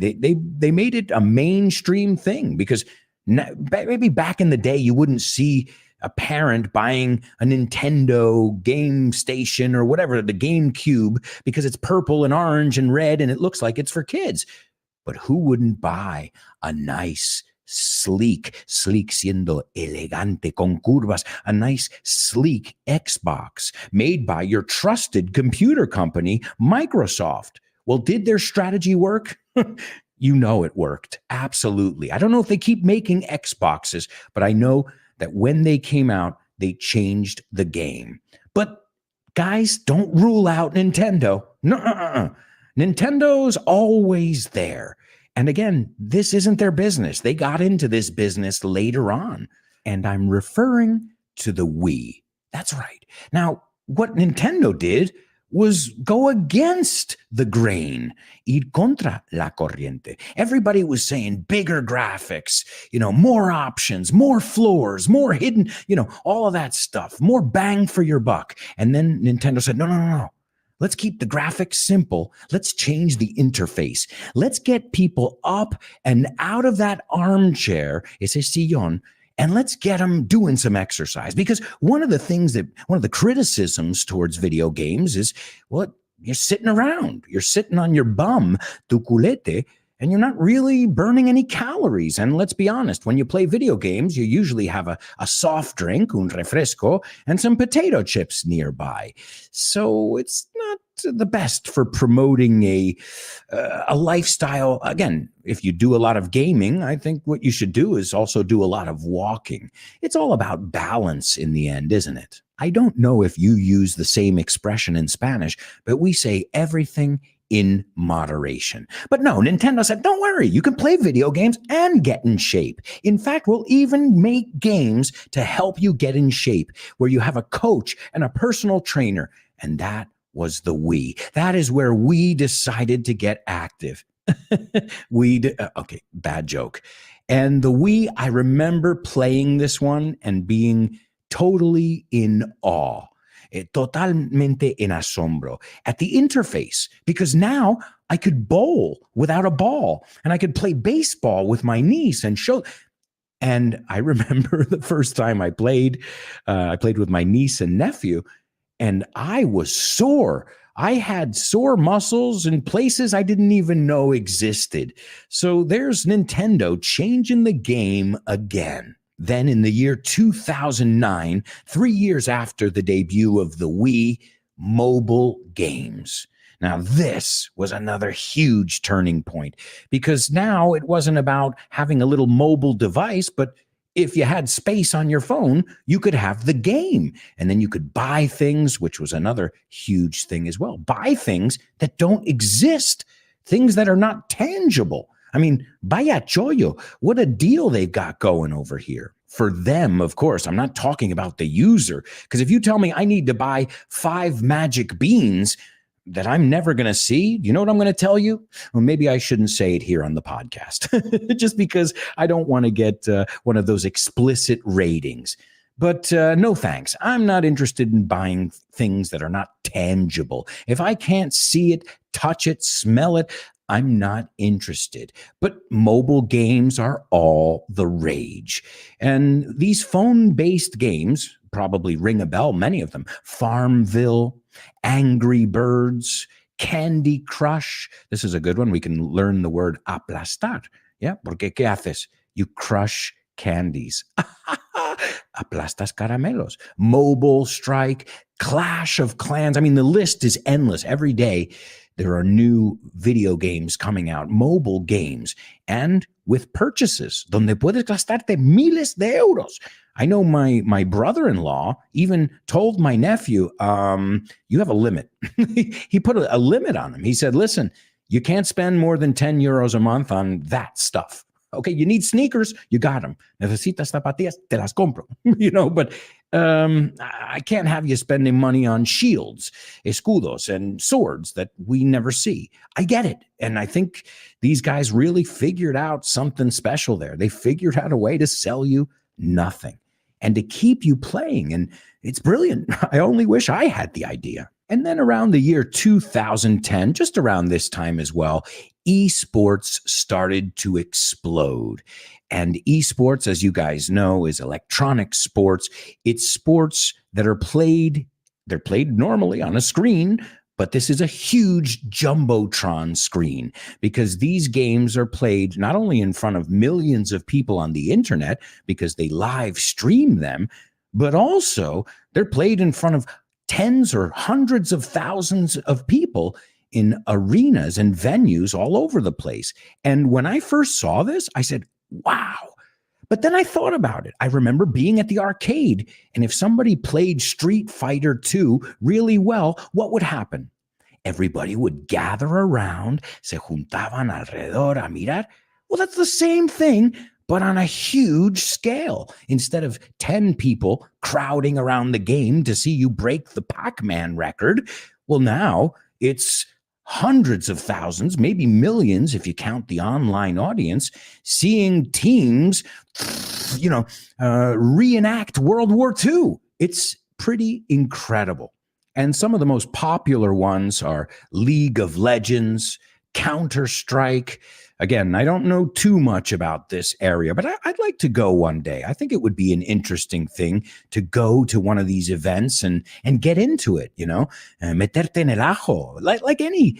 [SPEAKER 1] made it a mainstream thing, because maybe back in the day you wouldn't see a parent buying a Nintendo game station or whatever, the GameCube, because it's purple and orange and red and it looks like it's for kids. But who wouldn't buy a nice, sleek siendo elegante, con curvas, a nice, sleek Xbox made by your trusted computer company, Microsoft? Well, did their strategy work? You know it worked. Absolutely. I don't know if they keep making Xboxes, but I know that when they came out, they changed the game. But guys, don't rule out Nintendo. No, Nintendo's always there. And again, this isn't their business. They got into this business later on. And I'm referring to the Wii. That's right. Now, what Nintendo did was go against the grain, ir contra la corriente. Everybody was saying bigger graphics, more options, more floors, more hidden, all of that stuff, more bang for your buck. And then Nintendo said, no. Let's keep the graphics simple. Let's change the interface. Let's get people up and out of that armchair, ese sillón, and let's get them doing some exercise. Because one of the criticisms towards video games is, well, you're sitting around. You're sitting on your bum, tu culete, and you're not really burning any calories. And let's be honest, when you play video games, you usually have a soft drink, un refresco, and some potato chips nearby. So it's not the best for promoting a lifestyle. Again, if you do a lot of gaming, I think what you should do is also do a lot of walking. It's all about balance in the end, isn't it? I don't know if you use the same expression in Spanish, but we say everything in moderation. But no, Nintendo said, don't worry, you can play video games and get in shape. In fact, we'll even make games to help you get in shape, where you have a coach and a personal trainer. And that was the Wii. That is where we decided to get active. Okay, bad joke. And the Wii, I remember playing this one and being totally in awe. Totalmente en asombro at the interface, because now I could bowl without a ball, and I could play baseball with my niece and show. And I remember the first time I played with my niece and nephew, and I was sore. I had sore muscles in places I didn't even know existed. So there's Nintendo changing the game again. Then in the year 2009, 3 years after the debut of the Wii, mobile games. Now, this was another huge turning point, because now it wasn't about having a little mobile device, but if you had space on your phone, you could have the game. And then you could buy things, which was another huge thing as well. Buy things that don't exist, things that are not tangible. I mean, vaya chollo, what a deal they've got going over here. For them, of course, I'm not talking about the user, because if you tell me I need to buy 5 magic beans that I'm never going to see, you know what I'm going to tell you? Well, maybe I shouldn't say it here on the podcast, just because I don't want to get one of those explicit ratings. But no thanks. I'm not interested in buying things that are not tangible. If I can't see it, touch it, smell it, I'm not interested. But mobile games are all the rage. And these phone-based games probably ring a bell, many of them. Farmville, Angry Birds, Candy Crush. This is a good one. We can learn the word aplastar. Yeah, porque ¿qué haces? You crush candies. Aplastas caramelos. Mobile Strike, Clash of Clans. I mean, the list is endless. Every day there are new video games coming out, mobile games, and with purchases, donde puedes gastarte miles de euros. I know my brother-in-law even told my nephew, you have a limit. He put a limit on him. He said, listen, you can't spend more than 10 euros a month on that stuff. Okay, you need sneakers, you got them. Necesitas zapatillas, te las compro. But I can't have you spending money on shields, escudos, and swords that we never see. I get it. And I think these guys really figured out something special there. They figured out a way to sell you nothing and to keep you playing. And it's brilliant. I only wish I had the idea. And then around the year 2010, just around this time as well, esports started to explode. And esports, as you guys know, is electronic sports. It's sports that are played, they're played normally on a screen, but this is a huge jumbotron screen because these games are played not only in front of millions of people on the internet because they live stream them, but also they're played in front of tens or hundreds of thousands of people in arenas and venues all over the place. And when I first saw this, I said, wow. But then I thought about it. I remember being at the arcade, and if somebody played Street Fighter 2 really well, what would happen? Everybody would gather around, se juntaban alrededor a mirar. Well, that's the same thing, but on a huge scale. Instead of 10 people crowding around the game to see you break the Pac-Man record, well, now it's hundreds of thousands, maybe millions if you count the online audience, seeing teams, reenact World War II. It's pretty incredible. And some of the most popular ones are League of Legends, Counter-Strike. Again, I don't know too much about this area, but I'd like to go one day. I think it would be an interesting thing to go to one of these events and get into it, meterte en el ajo, like any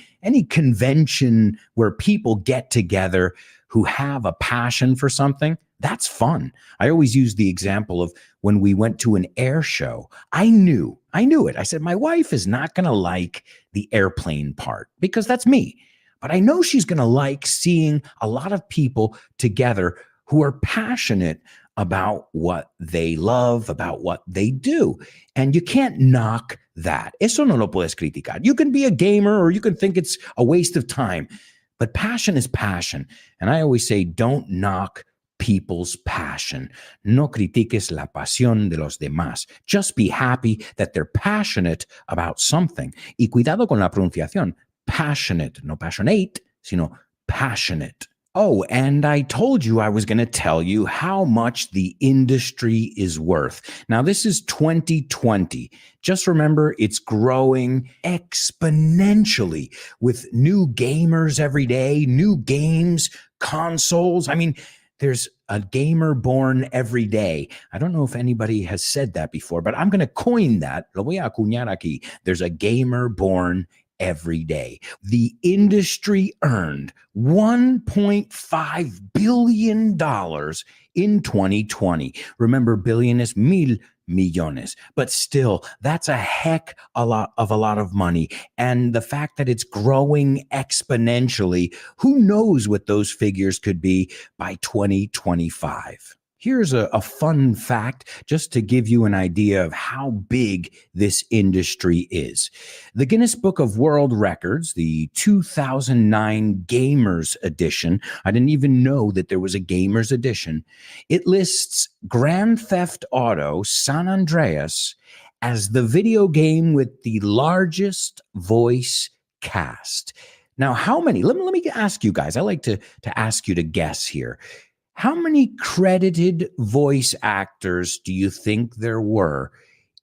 [SPEAKER 1] convention where people get together who have a passion for something. That's fun. I always use the example of when we went to an air show. I knew it. I said, my wife is not going to like the airplane part because that's me. But I know she's going to like seeing a lot of people together who are passionate about what they love, about what they do. And you can't knock that. Eso no lo puedes criticar. You can be a gamer or you can think it's a waste of time. But passion is passion. And I always say, don't knock people's passion. No critiques la pasión de los demás. Just be happy that they're passionate about something. Y cuidado con la pronunciación. Passionate, no passionate, sino passionate. Oh, and I told you I was going to tell you how much the industry is worth. Now, this is 2020. Just remember, it's growing exponentially with new gamers every day, new games, consoles. I mean, there's a gamer born every day. I don't know if anybody has said that before, but I'm going to coin that. Lo voy a acuñar aquí. There's a gamer born every day. The industry earned $1.5 billion in 2020. Remember, billion is mil millones, but still, that's a heck of a lot of money. And the fact that it's growing exponentially, who knows what those figures could be by 2025. Here's a fun fact just to give you an idea of how big this industry is. The Guinness Book of World Records, the 2009 Gamers Edition, I didn't even know that there was a Gamers Edition. It lists Grand Theft Auto San Andreas as the video game with the largest voice cast. Now, how many? Let me ask you guys. I like to ask you to guess here. How many credited voice actors do you think there were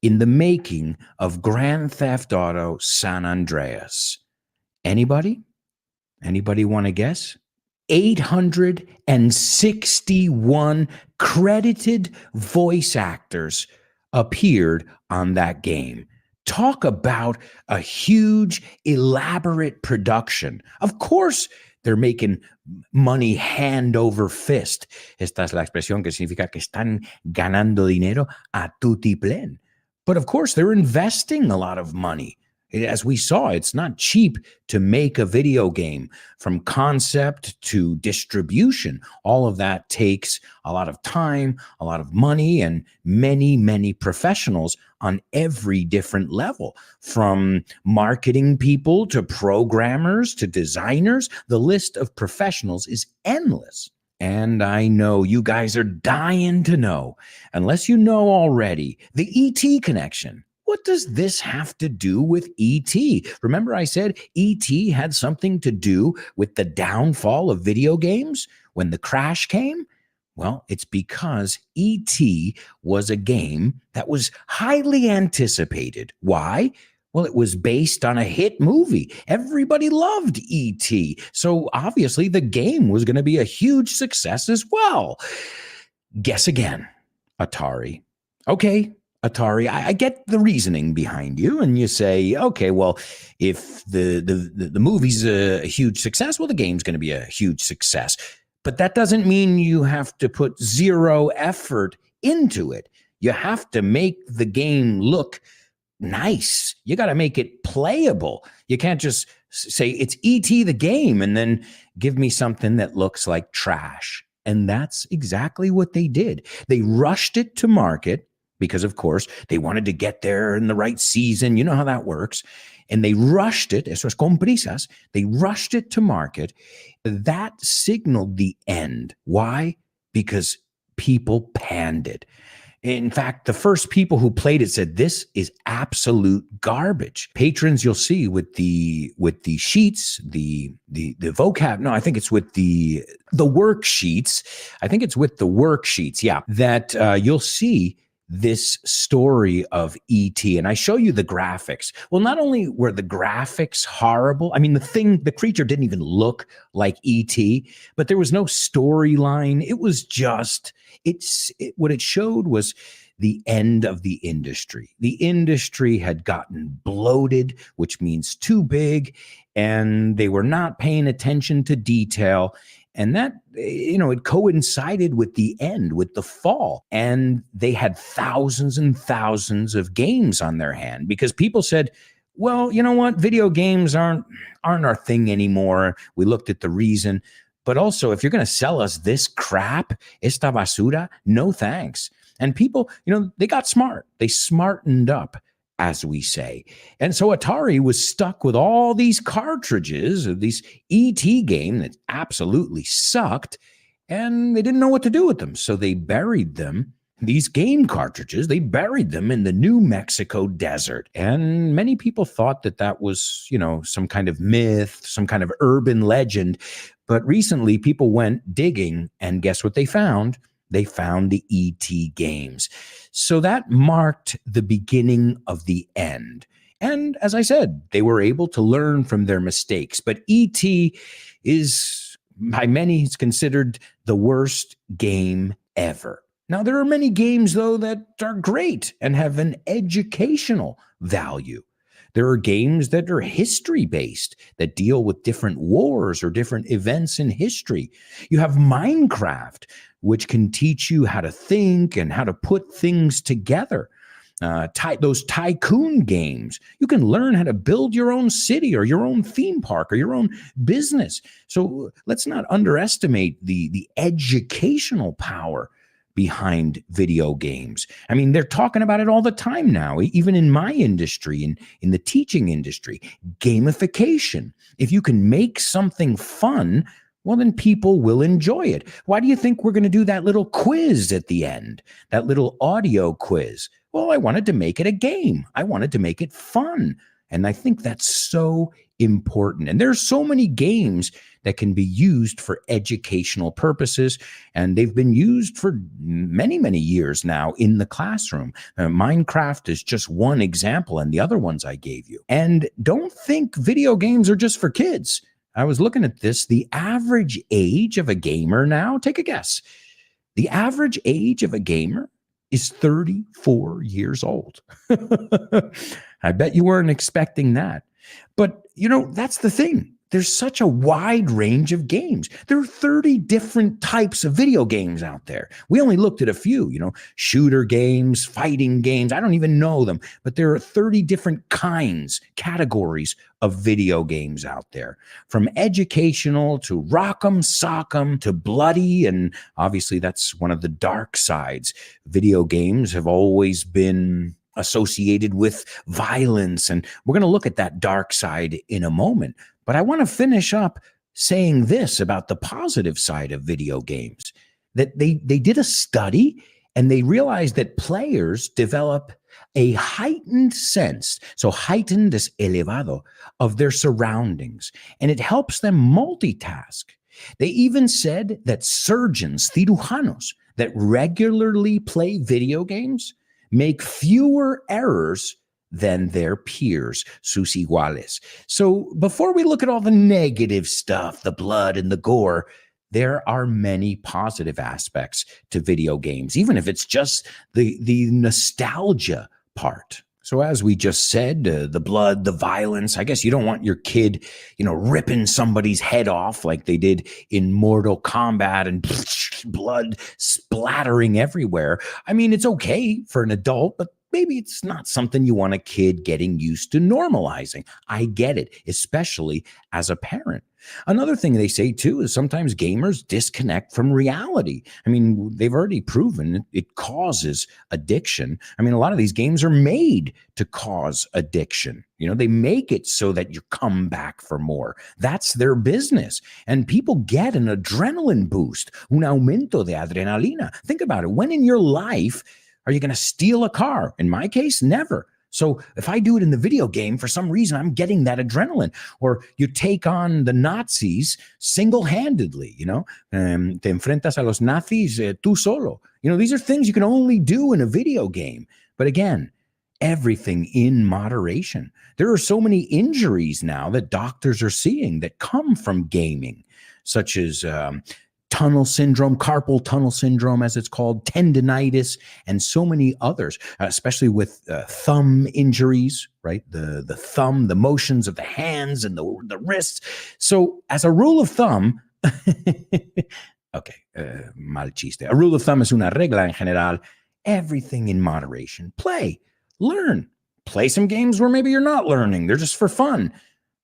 [SPEAKER 1] in the making of Grand Theft Auto San Andreas? Anybody? Anybody want to guess? 861 credited voice actors appeared on that game. Talk about a huge, elaborate production. Of course, they're making money hand over fist. Esta es la expresión que significa que están ganando dinero a tutiplén. But of course, they're investing a lot of money. As we saw, it's not cheap to make a video game. From concept to distribution, all of that takes a lot of time, a lot of money, and many, many professionals on every different level. From marketing people to programmers to designers, the list of professionals is endless. And I know you guys are dying to know, unless you know already, the ET connection. What does this have to do with ET? Remember I said ET had something to do with the downfall of video games when the crash came? Well, it's because ET was a game that was highly anticipated. Why? Well, it was based on a hit movie. Everybody loved E.T. So obviously the game was going to be a huge success as well. Guess again, Atari. Okay, Atari, I get the reasoning behind you. And you say, okay, well, if the movie's a huge success, well, the game's going to be a huge success. But that doesn't mean you have to put zero effort into it. You have to make the game look nice. You got to make it playable. You can't just say it's E.T. the game and then give me something that looks like trash. And that's exactly what they did. They rushed it to market because, of course, they wanted to get there in the right season. You know how that works. And they rushed it, eso es con prisas, they rushed it to market. That signaled the end. Why? Because people panned it. In fact, the first people who played it said, this is absolute garbage. Patrons, you'll see with the sheets, the vocab. No, I think it's with the worksheets. I think it's with the worksheets. Yeah, that you'll see this story of E.T. And I show you the graphics. Well, not only were the graphics horrible, I mean, the creature didn't even look like E.T., but there was no storyline. It was just, what it showed was the end of the industry. The industry had gotten bloated, which means too big, and they were not paying attention to detail. And that, it coincided with the end, with the fall. And they had thousands and thousands of games on their hand because people said, well, you know what? Video games aren't our thing anymore. We looked at the reason. But also, if you're going to sell us this crap, esta basura, no thanks. And people, they got smart. They smartened up, as we say. And so Atari was stuck with all these cartridges of these E.T. game that absolutely sucked, and they didn't know what to do with them. So they buried them, these game cartridges, they buried them in the New Mexico desert. And many people thought that was, some kind of myth, some kind of urban legend. But recently people went digging, and guess what they found? They found the E.T. games. So that marked the beginning of the end. And as I said, they were able to learn from their mistakes. But E.T. is, by many, it's considered the worst game ever. Now, there are many games, though, that are great and have an educational value. There are games that are history-based, that deal with different wars or different events in history. You have Minecraft, which can teach you how to think and how to put things together. Those tycoon games, you can learn how to build your own city or your own theme park or your own business. So let's not underestimate the educational power behind video games. I mean, they're talking about it all the time now, even in my industry, in the teaching industry. Gamification. If you can make something fun, well, then people will enjoy it. Why do you think we're going to do that little quiz at the end, that little audio quiz? Well, I wanted to make it a game. I wanted to make it fun. And I think that's so important. And there's so many games that can be used for educational purposes, and they've been used for many, many years now in the classroom. Minecraft is just one example, and the other ones I gave you. And don't think video games are just for kids. I was looking at this. The average age of a gamer now, take a guess. The average age of a gamer is 34 years old. I bet you weren't expecting that. But, that's the thing. There's such a wide range of games. There are 30 different types of video games out there. We only looked at a few, shooter games, fighting games. I don't even know them, but there are 30 different categories of video games out there, from educational to rock'em, sock'em to bloody. And obviously that's one of the dark sides. Video games have always been associated with violence. And we're going to look at that dark side in a moment. But I want to finish up saying this about the positive side of video games, that they did a study and they realized that players develop a heightened sense, so heightened is elevado, of their surroundings, and it helps them multitask. They even said that surgeons, cirujanos, that regularly play video games make fewer errors than their peers, sus iguales. So before we look at all the negative stuff, the blood and the gore, there are many positive aspects to video games, even if it's just the nostalgia part. So as we just said, the blood, the violence, I guess you don't want your kid, ripping somebody's head off like they did in Mortal Kombat and blood splattering everywhere. I mean, it's okay for an adult, but maybe it's not something you want a kid getting used to normalizing. I get it, especially as a parent. Another thing they say too is sometimes gamers disconnect from reality. I mean, they've already proven it causes addiction. I mean, a lot of these games are made to cause addiction. They make it so that you come back for more. That's their business. And people get an adrenaline boost, un aumento de adrenalina. Think about it. When in your life are you going to steal a car? In my case, never. So if I do it in the video game, for some reason, I'm getting that adrenaline. Or you take on the Nazis single-handedly, te enfrentas a los nazis tú solo. These are things you can only do in a video game. But again, everything in moderation. There are so many injuries now that doctors are seeing that come from gaming, such as tunnel syndrome, carpal tunnel syndrome, as it's called, tendinitis, and so many others, especially with thumb injuries, right? The thumb, the motions of the hands and the wrists. So as a rule of thumb, mal chiste. A rule of thumb es una regla en general. Everything in moderation. Play, learn, play some games where maybe you're not learning. They're just for fun.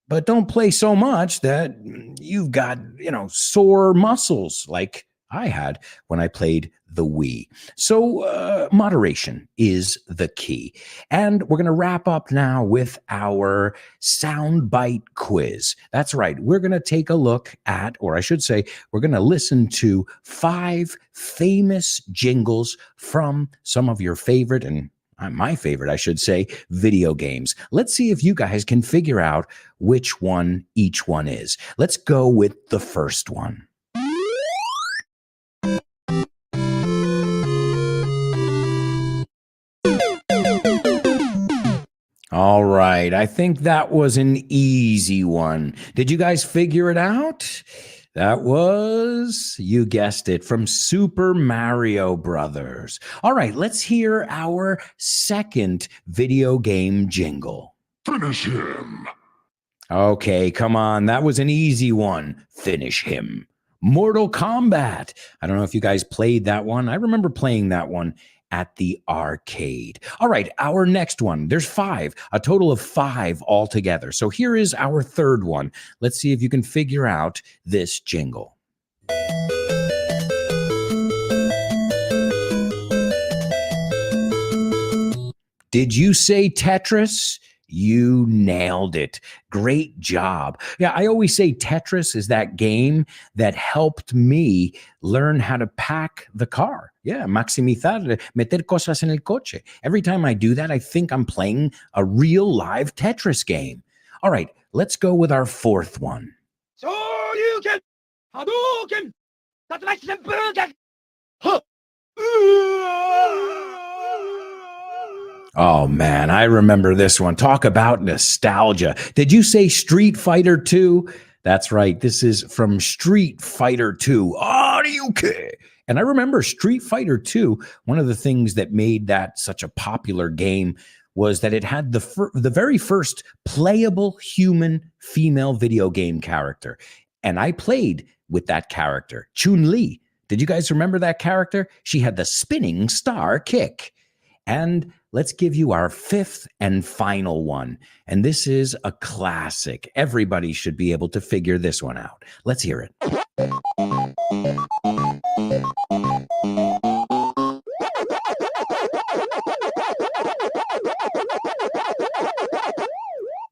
[SPEAKER 1] But don't play so much that you've got, sore muscles like I had when I played the Wii. So moderation is the key. And we're going to wrap up now with our soundbite quiz. That's right. We're going to take a look at, or I should say, we're going to listen to 5 famous jingles from some of your favorite, and my favorite, I should say, video games. Let's see if you guys can figure out which one each one is. Let's go with the first one. All right, I think that was an easy one. Did you guys figure it out? That was, you guessed it, from Super Mario Brothers. All right, let's hear our second video game jingle.
[SPEAKER 10] Finish him.
[SPEAKER 1] Okay, come on. That was an easy one. Finish him. Mortal Kombat. I don't know if you guys played that one. I remember playing that one at the arcade. All right, our next one. There's 5, a total of 5 altogether. So here is our third one. Let's see if you can figure out this jingle. Did you say Tetris? You nailed it. Great job. Yeah, I always say Tetris is that game that helped me learn how to pack the car. Yeah, maximizar, meter cosas en el coche. Every time I do that, I think I'm playing a real live Tetris game. All right, let's go with our fourth one.
[SPEAKER 8] So you can Hadouken! That's like the huh.
[SPEAKER 1] Oh man, I remember this one. Talk about nostalgia. Did you say Street Fighter 2? That's right. This is from Street Fighter 2. Hadouken! And I remember Street Fighter 2, one of the things that made that such a popular game was that it had the very first playable human female video game character. And I played with that character, Chun-Li. Did you guys remember that character? She had the spinning star kick. And let's give you our fifth and final one. And this is a classic. Everybody should be able to figure this one out. Let's hear it.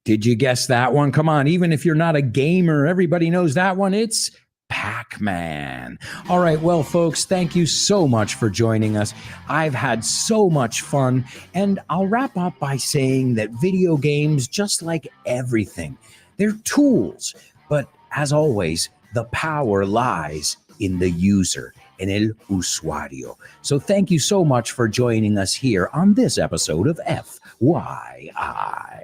[SPEAKER 1] Did you guess that one? Come on, even if you're not a gamer, everybody knows that one. It's Pac-Man. All right, well, folks, thank you so much for joining us. I've had so much fun, and I'll wrap up by saying that video games, just like everything, they're tools. But as always, the power lies in the user, en el usuario. So thank you so much for joining us here on this episode of FYI.